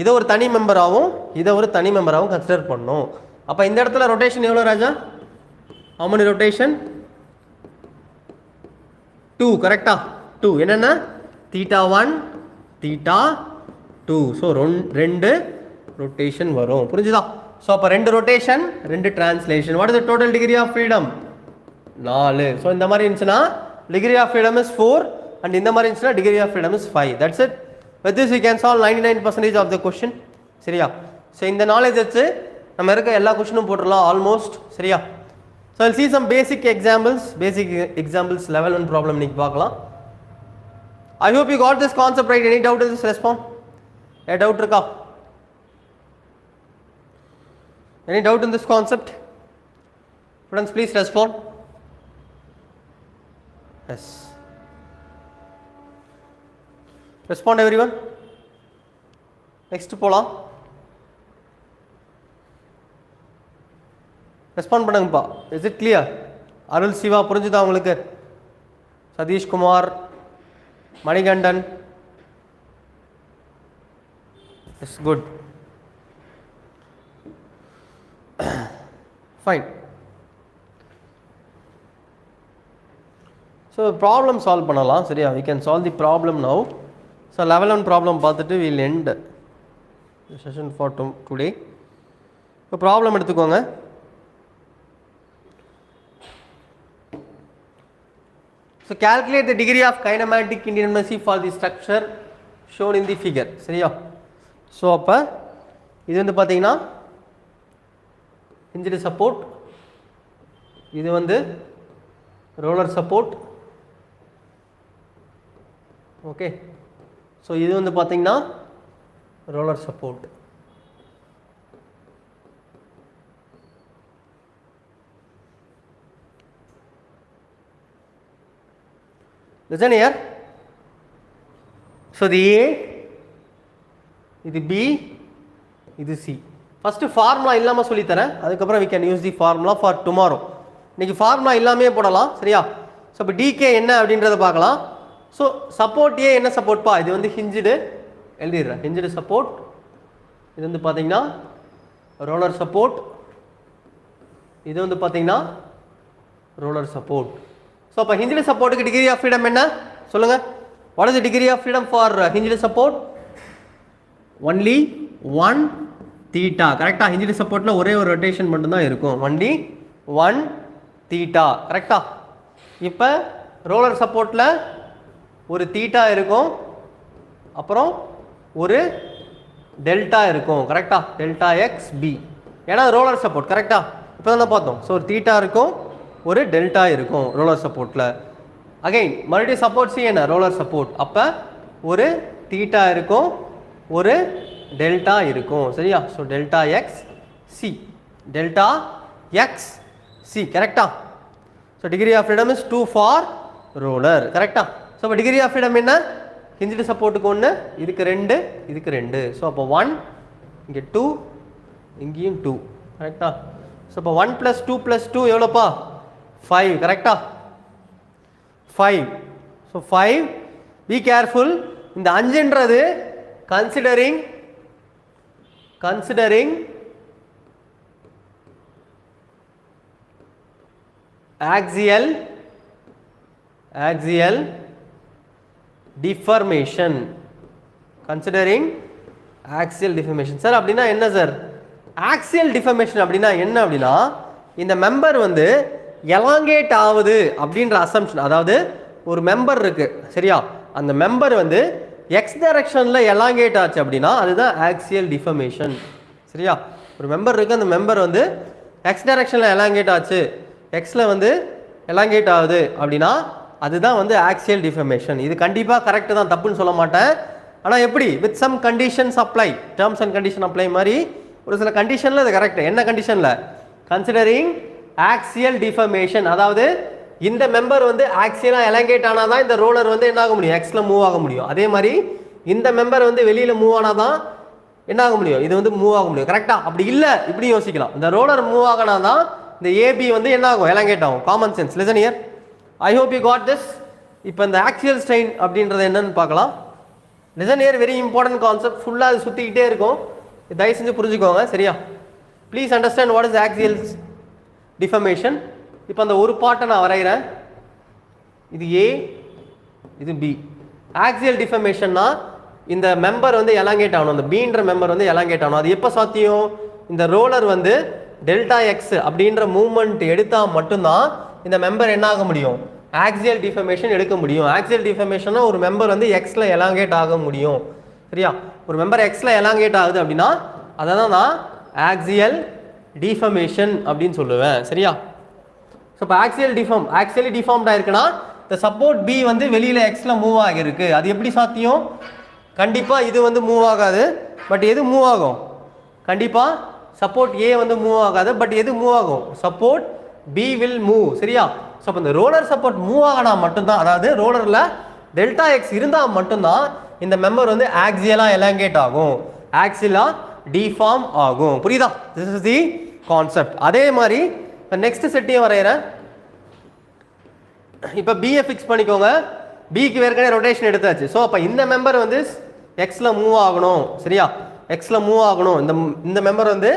இதை ஒரு தனி மெம்பராகவும் இதை ஒரு தனி மெம்பராகவும் கன்சிடர் பண்ணணும். அப்போ இந்த இடத்துல ரொட்டேஷன் எவ்வளோ ராஜா? how many rotation? 2. கரெக்டா? 2. என்னென்ன? θ1 θ2. ஸோ 2 ரொட்டேஷன் வரும். புரிஞ்சுதா? ஸோ அப்போ 2 rotation 2 translation. What is the total degree of freedom? 4. So இந்த மாதிரி இருந்துச்சுன்னா degree of freedom is 4 and இந்த மாதிரி இருந்துச்சுன்னா degree of freedom is 5. That's it. With this we can solve 99% of the question. சரியா? ஸோ இந்த நாலேஜ் வச்சு நம்ம இருக்க எல்லா கொஸ்டினும் போட்டுடலாம் ஆல்மோஸ்ட். சரியா? So I'll see some basic examples level 1 problem இன்னைக்கு பார்க்கலாம். I hope you got this concept right. Any doubt in this response? Any doubt இருக்கா? Any doubt in this concept? Friends, please respond. Yes. Respond everyone. Next போலாம். ரெஸ்பாண்ட் பண்ணுங்கப்பா. Is it clear? Arul Siva புரிஞ்சுதா உங்களுக்கு? Sathishkumar, Manikandan, it's good, fine. So problem solve பண்ணலாம். சரியா? We can solve the problem now. So level 1 problem பார்த்துட்டு will end session for today. இப்போ ப்ராப்ளம் எடுத்துக்கோங்க. So calculate the degree of kinematic indeterminacy for the structure shown in the figure. சரியா? ஸோ அப்போ இது வந்து பார்த்தீங்கன்னா ஹிஞ்ச்டு சப்போர்ட், இது வந்து ரோலர் சப்போர்ட். ஓகே. ஸோ இது வந்து பார்த்தீங்கன்னா roller support. Listen here. So the A, இது B, இது C. ஃபர்ஸ்ட் ஃபார்முலா இல்லாமல் சொல்லித்தரேன், அதுக்கப்புறம் we can use the formula for tomorrow. இன்னைக்கு ஃபார்முலா இல்லாமே போடலாம். சரியா? ஸோ இப்போ டிகே என்ன அப்படின்றத பார்க்கலாம். ஸோ சப்போர்ட் ஏ என்ன சப்போர்ட்பா? இது வந்து ஹிஞ்சுடு எழுதிடுறேன். ஹிஞ்சுடு சப்போர்ட். இது வந்து பார்த்தீங்கன்னா ரோலர் சப்போர்ட். இது வந்து பார்த்தீங்கன்னா ரோலர் சப்போர்ட். ஸோ அப்போ ஹிஞ்ச்டு சப்போர்ட்டுக்கு டிகிரி ஆஃப் ஃப்ரீடம் என்ன சொல்லுங்க? What is the degree of freedom for hinged support? Only 1 θ. கரெக்டா? ஹிஞ்ச்டு சப்போர்ட்டில் ஒரே ஒரு ரொட்டேஷன் மட்டும்தான் இருக்கும். ஒன்லி 1 θ. கரெக்டா? இப்போ ரோலர் சப்போர்ட்டில் ஒரு θ இருக்கும், அப்புறம் ஒரு டெல்டா இருக்கும். கரெக்டா? Delta x B. ஏன்னா ரோலர் சப்போர்ட். கரெக்டா? இப்போ தான் பார்த்தோம். ஸோ ஒரு θ இருக்கும், ஒரு டெல்டா இருக்கும் ரோலர் சப்போர்ட்டில். அகைன் மறுபடியும் சப்போர்ட் சி என்ன? Roller support. அப்போ ஒரு θ இருக்கும், ஒரு டெல்டா இருக்கும். சரியா? So delta x c, delta x c. கரெக்டா? So degree of freedom is 2 for roller. கரெக்டா? ஸோ இப்போ டிகிரி ஆஃப் ஃப்ரீடம் என்ன? ஹிஞ்ச்டு சப்போர்ட்டுக்கு 1, இதுக்கு 2, இதுக்கு 2. ஸோ அப்போ 1, இங்கே 2, இங்கேயும் 2. கரெக்டா? ஸோ இப்போ 1 + 2 + 2 எவ்வளோப்பா? 5. கரெக்டா? 5. ஸோ 5. Be careful. இந்த 5ன்றது considering axial deformation. Considering axial deformation. Sir அப்படின்னா என்ன சார்? ஆக்சியல் டிஃபர்மேஷன் அப்படின்னா என்ன அப்படின்னா, இந்த மெம்பர் வந்து எலாங்கேட் ஆகுது அப்படின்ற அசம்ஷன். அதாவது ஒரு மெம்பர் இருக்கு. சரியா? அந்த மெம்பர் வந்து எக்ஸ் டைரக்ஷனில் எலாங்கேட் ஆச்சு அப்படின்னா அதுதான் ஆக்சியல் டிஃபர்மேஷன். சரியா? ஒரு மெம்பர் இருக்கு, அந்த மெம்பர் வந்து எக்ஸ் டைரக்ஷனில் எலாங்கேட் ஆச்சு, எக்ஸில் வந்து எலாங்கேட் ஆகுது அப்படின்னா அதுதான் வந்து ஆக்சியல் டிஃபர்மேஷன். இது கண்டிப்பாக கரெக்டு தான், தப்புன்னு சொல்ல மாட்டேன். ஆனால் எப்படி? With some conditions apply, terms and condition apply மாதிரி ஒரு சில கண்டிஷனில் இது கரெக்டு. என்ன கண்டிஷனில்? Considering axial deformation. அதாவது இந்த மெம்பர் வந்து ஆக்சியலாக எலாங்கேட் ஆனால் தான் இந்த ரோலர் வந்து என்ன ஆக முடியும்? எக்ஸில் மூவ் ஆக முடியும். அதே மாதிரி இந்த மெம்பர் வந்து வெளியில் மூவ் ஆனால் தான் என்ன ஆக முடியும், இது வந்து மூவ் ஆக முடியும். கரெக்டா? அப்படி இல்லை இப்படி யோசிக்கலாம். இந்த ரோலர் மூவ் ஆகினா தான் இந்த ஏபி வந்து என்ன ஆகும், எலாங்கேட் ஆகும். Common sense. Listen here. I hope you got this. இப்போ இந்த ஆக்சியல் ஸ்ட்ரெயின் அப்படின்றது என்னன்னு பார்க்கலாம். Listen here, very important concept. ஃபுல்லாக அது சுற்றிக்கிட்டே இருக்கும், தயவு செஞ்சு புரிஞ்சுக்கோங்க. சரியா? Please understand what is axial deformation. இப்போ அந்த ஒரு பார்ட்டை நான் வரைகிறேன். இது ஏ, இது பி. ஆக்சியல் டிஃபர்மேஷன்னா இந்த மெம்பர் வந்து எலாங்கேட் ஆகணும், இந்த பீன்ற மெம்பர் வந்து எலாங்கேட் ஆகணும். அது எப்போ சாத்தியம், இந்த ரோலர் வந்து டெல்டா எக்ஸ் அப்படின்ற மூவ்மெண்ட் எடுத்தால் மட்டும்தான் இந்த மெம்பர் என்ன ஆக முடியும், ஆக்சியல் டிஃபர்மேஷன் எடுக்க முடியும். ஆக்சியல் டிஃபர்மேஷன்னா ஒரு மெம்பர் வந்து எக்ஸில் எலாங்கேட் ஆக முடியும். சரியா? ஒரு மெம்பர் எக்ஸில் எலாங்கேட் ஆகுது அப்படின்னா அதை தான் நான் ஆக்சியல் டிஃபர்மேஷன் அப்படின்னு சொல்லுவேன். சரியா? ஸோ இப்போ ஆக்சியலி டிஃபார்ம்டாக இருக்குன்னா இந்த சப்போர்ட் பி வந்து வெளியில் எக்ஸில் மூவ் ஆகிருக்கு. அது எப்படி சாத்தியம், கண்டிப்பாக இது வந்து மூவ் ஆகாது. பட் எது மூவ் ஆகும், கண்டிப்பாக சப்போர்ட் ஏ வந்து மூவ் ஆகாது. பட் எது மூவ் ஆகும், சப்போர்ட் பி வில் மூவ். சரியா? ஸோ அப்போ இந்த ரோலர் சப்போர்ட் மூவ் ஆகினா மட்டும்தான், அதாவது ரோலரில் டெல்டா எக்ஸ் இருந்தால் மட்டும்தான் இந்த மெம்பர் வந்து ஆக்சியலாக எலாங்கேட் ஆகும், ஆக்சியலாக டிஃபார்ம் ஆகும். புரியுதா? This is the concept. அதே மாதிரி இப்போ நெக்ஸ்ட் செட்டையும் வரைகிறேன். இப்போ பியை ஃபிக்ஸ் பண்ணிக்கோங்க. பிக்கு ஏற்கனவே ரொட்டேஷன் எடுத்தாச்சு. ஸோ அப்போ இந்த மெம்பர் வந்து எக்ஸில் மூவ் ஆகணும். சரியா? எக்ஸில் மூவ் ஆகணும். இந்த மெம்பர் வந்து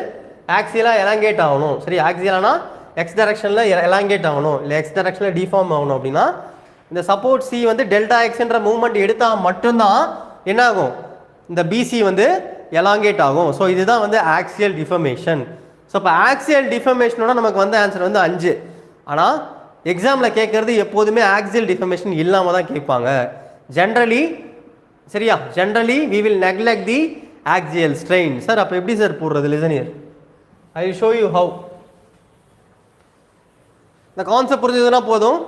ஆக்சியலாக எலாங்கேட் ஆகணும். சரி? ஆக்சியலானா எக்ஸ் டைரக்ஷனில் எலாங்கேட் ஆகணும், இல்லை எக்ஸ் டைரக்ஷனில் டிஃபார்ம் ஆகணும். அப்படின்னா இந்த சப்போர்ட் சி வந்து டெல்டா எக்ஸ்ன்ற மூவ்மெண்ட் எடுத்தால் மட்டும்தான் என்ன ஆகும், இந்த பிசி வந்து எலாங்கேட் ஆகும். ஸோ இதுதான் வந்து ஆக்சியல் டிஃபர்மேஷன். ஸோ இப்போ ஆக்சியல் டிஃபர்மேஷனோட நமக்கு வந்து ஆன்சர் வந்து 5. ஆனால் எக்ஸாமில் கேட்குறது எப்போதுமே ஆக்சியல் டிஃபர்மேஷன் இல்லாமல் தான் கேட்பாங்க ஜென்ரலி. சரியா? Generally we will neglect the axial strain. Sir அப்போ எப்படி சார் போடுறது? Listen here, I will show you how. இந்த கான்செப்ட் புரிஞ்சதுன்னா போதும்,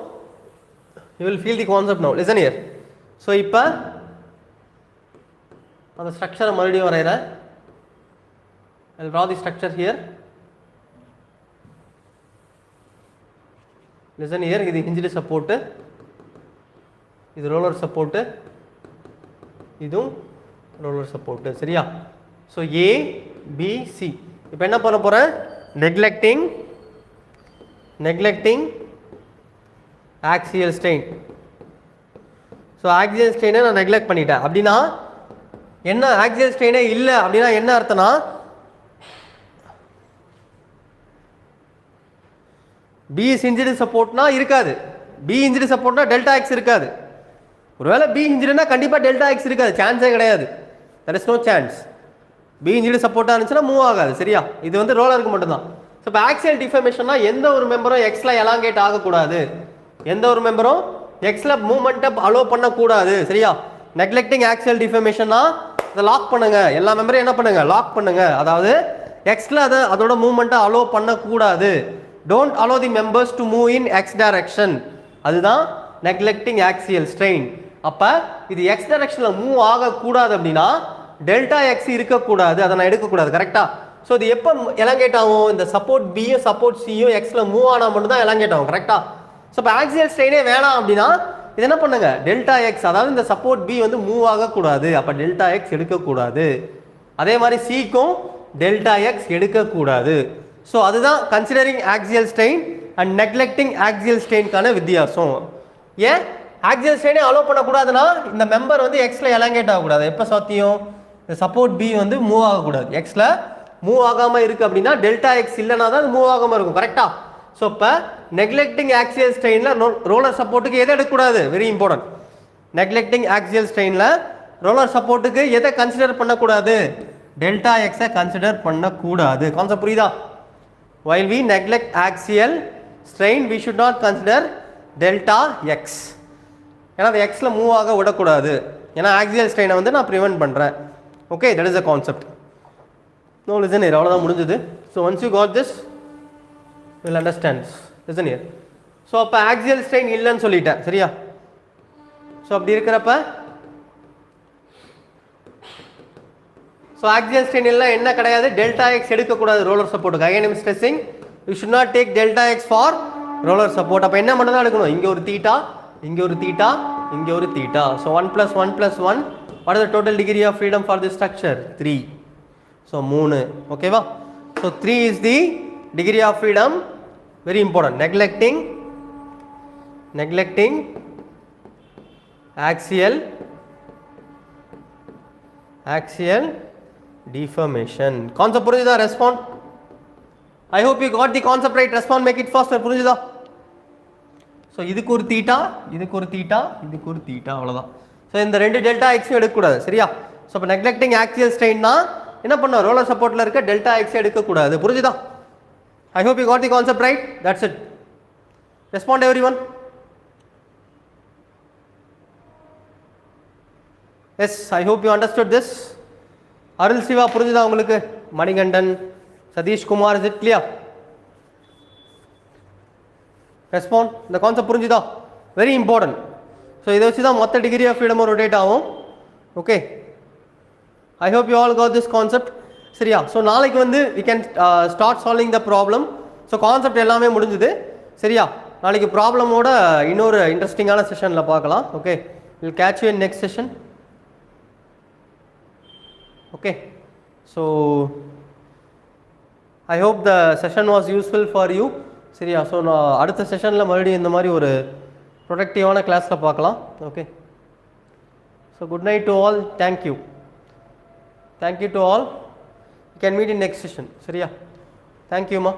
you will feel the concept now. Listen here. So இப்போ அந்த ஸ்ட்ரக்சரை மறுபடியும் வரைகிறேன். I will draw the structure here. Listen here, இது ஹிஞ்ச்டு சப்போர்ட்டு, இது ரோலர் சப்போர்ட்டு, இதுவும் ரோலர் சப்போர்ட்டு. சரியா? So A B C. இப்போ என்ன பண்ண போகிறேன், neglecting axial strain. So axial ஸ்ட்ரெயினை நான் நெக்லெக்ட் பண்ணிட்டேன் அப்படின்னா என்ன, ஆக்சியல் ஸ்ட்ரெயினே இல்லை அப்படின்னா என்ன அர்த்தம்னா பி ஹிஞ்ச்டு சப்போர்ட்னா இருக்காது, பி ஹிஞ்ச்டு சப்போர்ட்னா டெல்டா எக்ஸ் இருக்காது. ஒருவேளை பி ஹிஞ்ச்டுனா கண்டிப்பாக டெல்டா எக்ஸ் இருக்காது, சான்ஸே கிடையாது. That is no chance. B hinged சப்போர்ட்டாக இருந்துச்சுன்னா மூவ் ஆகாது. சரியா? இது வந்து ரோலருக்கு மட்டும்தான். ஸோ இப்போ ஆக்சியல் டிஃபர்மேஷன்னா எந்த ஒரு மெம்பரும் எக்ஸில் எலாங்கேட் ஆகக்கூடாது, எந்த ஒரு மெம்பரும் எக்ஸில் மூவ்மெண்ட்டை அலோவ் பண்ணக்கூடாது. சரியா? நெக்லெக்டிங் ஆக்சியல் டிஃபர்மேஷன்னா இதை லாக் பண்ணுங்க, எல்லா மெம்பரையும் என்ன பண்ணுங்க, லாக் பண்ணுங்க. அதாவது எக்ஸில் அதோட மூவ்மெண்ட்டை அலோவ் பண்ணக்கூடாது. Don't allow the members to move in X direction. அதுதான் நெக்லெக்டிங் ஆக்சியல் ஸ்ட்ரெயின். அப்போ இது எக்ஸ் டைரக்ஷனில் மூவ் ஆகக்கூடாது அப்படின்னா டெல்டா எக்ஸ் இருக்கக்கூடாது, அதை நான் எடுக்கக்கூடாது. கரெக்டா? ஸோ இது எப்போ எலாங்கேட் ஆகும், இந்த சப்போர்ட் பியும் சப்போர்ட் சியும் எக்ஸில் மூவ் ஆனால் மட்டும் தான் எலாங்கேட் ஆகும். கரெக்டா? ஸோ இப்போ ஆக்சியல் ஸ்ட்ரெயினே வேணாம் அப்படின்னா இது என்ன பண்ணுங்க, டெல்டா எக்ஸ், அதாவது இந்த சப்போர்ட் பி வந்து மூவ் ஆகக்கூடாது, அப்போ டெல்டா எக்ஸ் எடுக்கக்கூடாது. அதே மாதிரி சிக்கும் டெல்டா எக்ஸ் எடுக்கக்கூடாது. ஸோ அதுதான் considering axial strain and neglecting axial ஸ்ட்ரெயின்கான வித்தியாசம். ஏன் ஆக்சியல் ஸ்ட்ரெயினே அலோவ் பண்ணக்கூடாதுன்னா இந்த மெம்பர் வந்து எக்ஸில் எலாங்கேட் ஆகக்கூடாது. எப்போ சாத்தியம், இந்த சப்போர்ட் பி வந்து மூவ் ஆகக்கூடாது, எக்ஸில் மூவ் ஆகாமல் இருக்குது அப்படின்னா டெல்டா எக்ஸ் இல்லைனா தான் அது மூவ் ஆகாமல் இருக்கும். கரெக்டாக? ஸோ இப்போ நெக்லெக்டிங் ஆக்சியல் ஸ்ட்ரெயினில் ரோலர் சப்போர்ட்டுக்கு எதை எடுக்கக்கூடாது, வெரி இம்பார்ட்டன்ட். நெக்லெக்டிங் ஆக்சியல் ஸ்ட்ரெயினில் ரோலர் சப்போர்ட்டுக்கு எதை கன்சிடர் பண்ணக்கூடாது, டெல்டா எக்ஸை கன்சிடர் பண்ணக்கூடாது. கான்செப்ட் புரியுதா? while we neglect axial strain we should not consider delta x. ஏன்னா அது எக்ஸில் மூவ் ஆக விடக்கூடாது, ஏன்னா ஆக்சியல் ஸ்ட்ரெயினை வந்து நான் ப்ரிவென்ட் பண்ணுறேன். Okay, that is a concept. No listen here, அவ்வளோதான் முடிஞ்சது. So once you got this you will understand. Listen here. So அப்போ ஆக்சியல் ஸ்ட்ரெயின் இல்லைன்னு சொல்லிட்டேன். சரியா? ஸோ அப்படி இருக்கிறப்ப ஸோ ஆக்சியல் ஸ்ட்ரெயின் எல்லாம் என்ன கிடையாது, டெல்டா எக்ஸ் எடுக்கக்கூடாது ரோலர் சப்போர்ட்டுக்கு. Again I'm stressing you should not take delta X for roller support. அப்போ என்ன மட்டும் தான் எடுக்கணும், இங்கே ஒரு தீட்டா, இங்கே ஒரு தீட்டா, இங்கே ஒரு theta. So 1 + 1 + 1, what is the total degree of freedom for this structure, 3. So 3 ஓகேவா. So 3 is the degree of freedom. Very important. Neglecting axial deformation. Concept புரிஞ்சுதா? Respond. I hope you got the concept right. Respond, make it faster. புரிஞ்சுதா? ஸோ இதுக்கு ஒரு தீட்டா, இதுக்கு ஒரு தீட்டா, இதுக்கு ஒரு தீட்டா, அவ்வளோதான். ஸோ இந்த ரெண்டு டெல்டா எக்ஸும் எடுக்கக்கூடாது, சரியா? ஸோ இப்போ நெக்லெக்டிங் ஆக்சியல் ஸ்ட்ரெயின்னா என்ன பண்ணோம்? ரோலர் சப்போர்ட்டில் இருக்க டெல்டா எக்ஸ் எடுக்கக்கூடாது. புரிஞ்சுதா? I hope you got the concept right. That's it. Respond everyone. Yes, I hope you understood this. Arul Siva புரிஞ்சுதா உங்களுக்கு? Manikandan, Sathishkumar, is it clear? Respond. இந்த கான்செப்ட் புரிஞ்சுதா? Very important. ஸோ இதை வச்சு தான் மொத்த டிகிரி ஆஃப் ஃப்ரீடமும் ரொட்டேட் ஆகும். Okay, I hope you all got this concept. சரியா? ஸோ நாளைக்கு வந்து we can start solving the problem. So concept எல்லாமே முடிஞ்சுது. சரியா? நாளைக்கு ப்ராப்ளமோட இன்னொரு இன்ட்ரெஸ்டிங்கான செஷனில் பார்க்கலாம். Okay, will catch you in next session. Okay, so I hope the session was useful for you. சரியா? ஸோ நான் அடுத்த செஷனில் மறுபடியும் இந்த மாதிரி ஒரு ப்ரொடக்டிவான கிளாஸில் பார்க்கலாம். Okay, so good night to all. Thank you to all. You can meet in next session. சரியா? தேங்க்யூம்மா.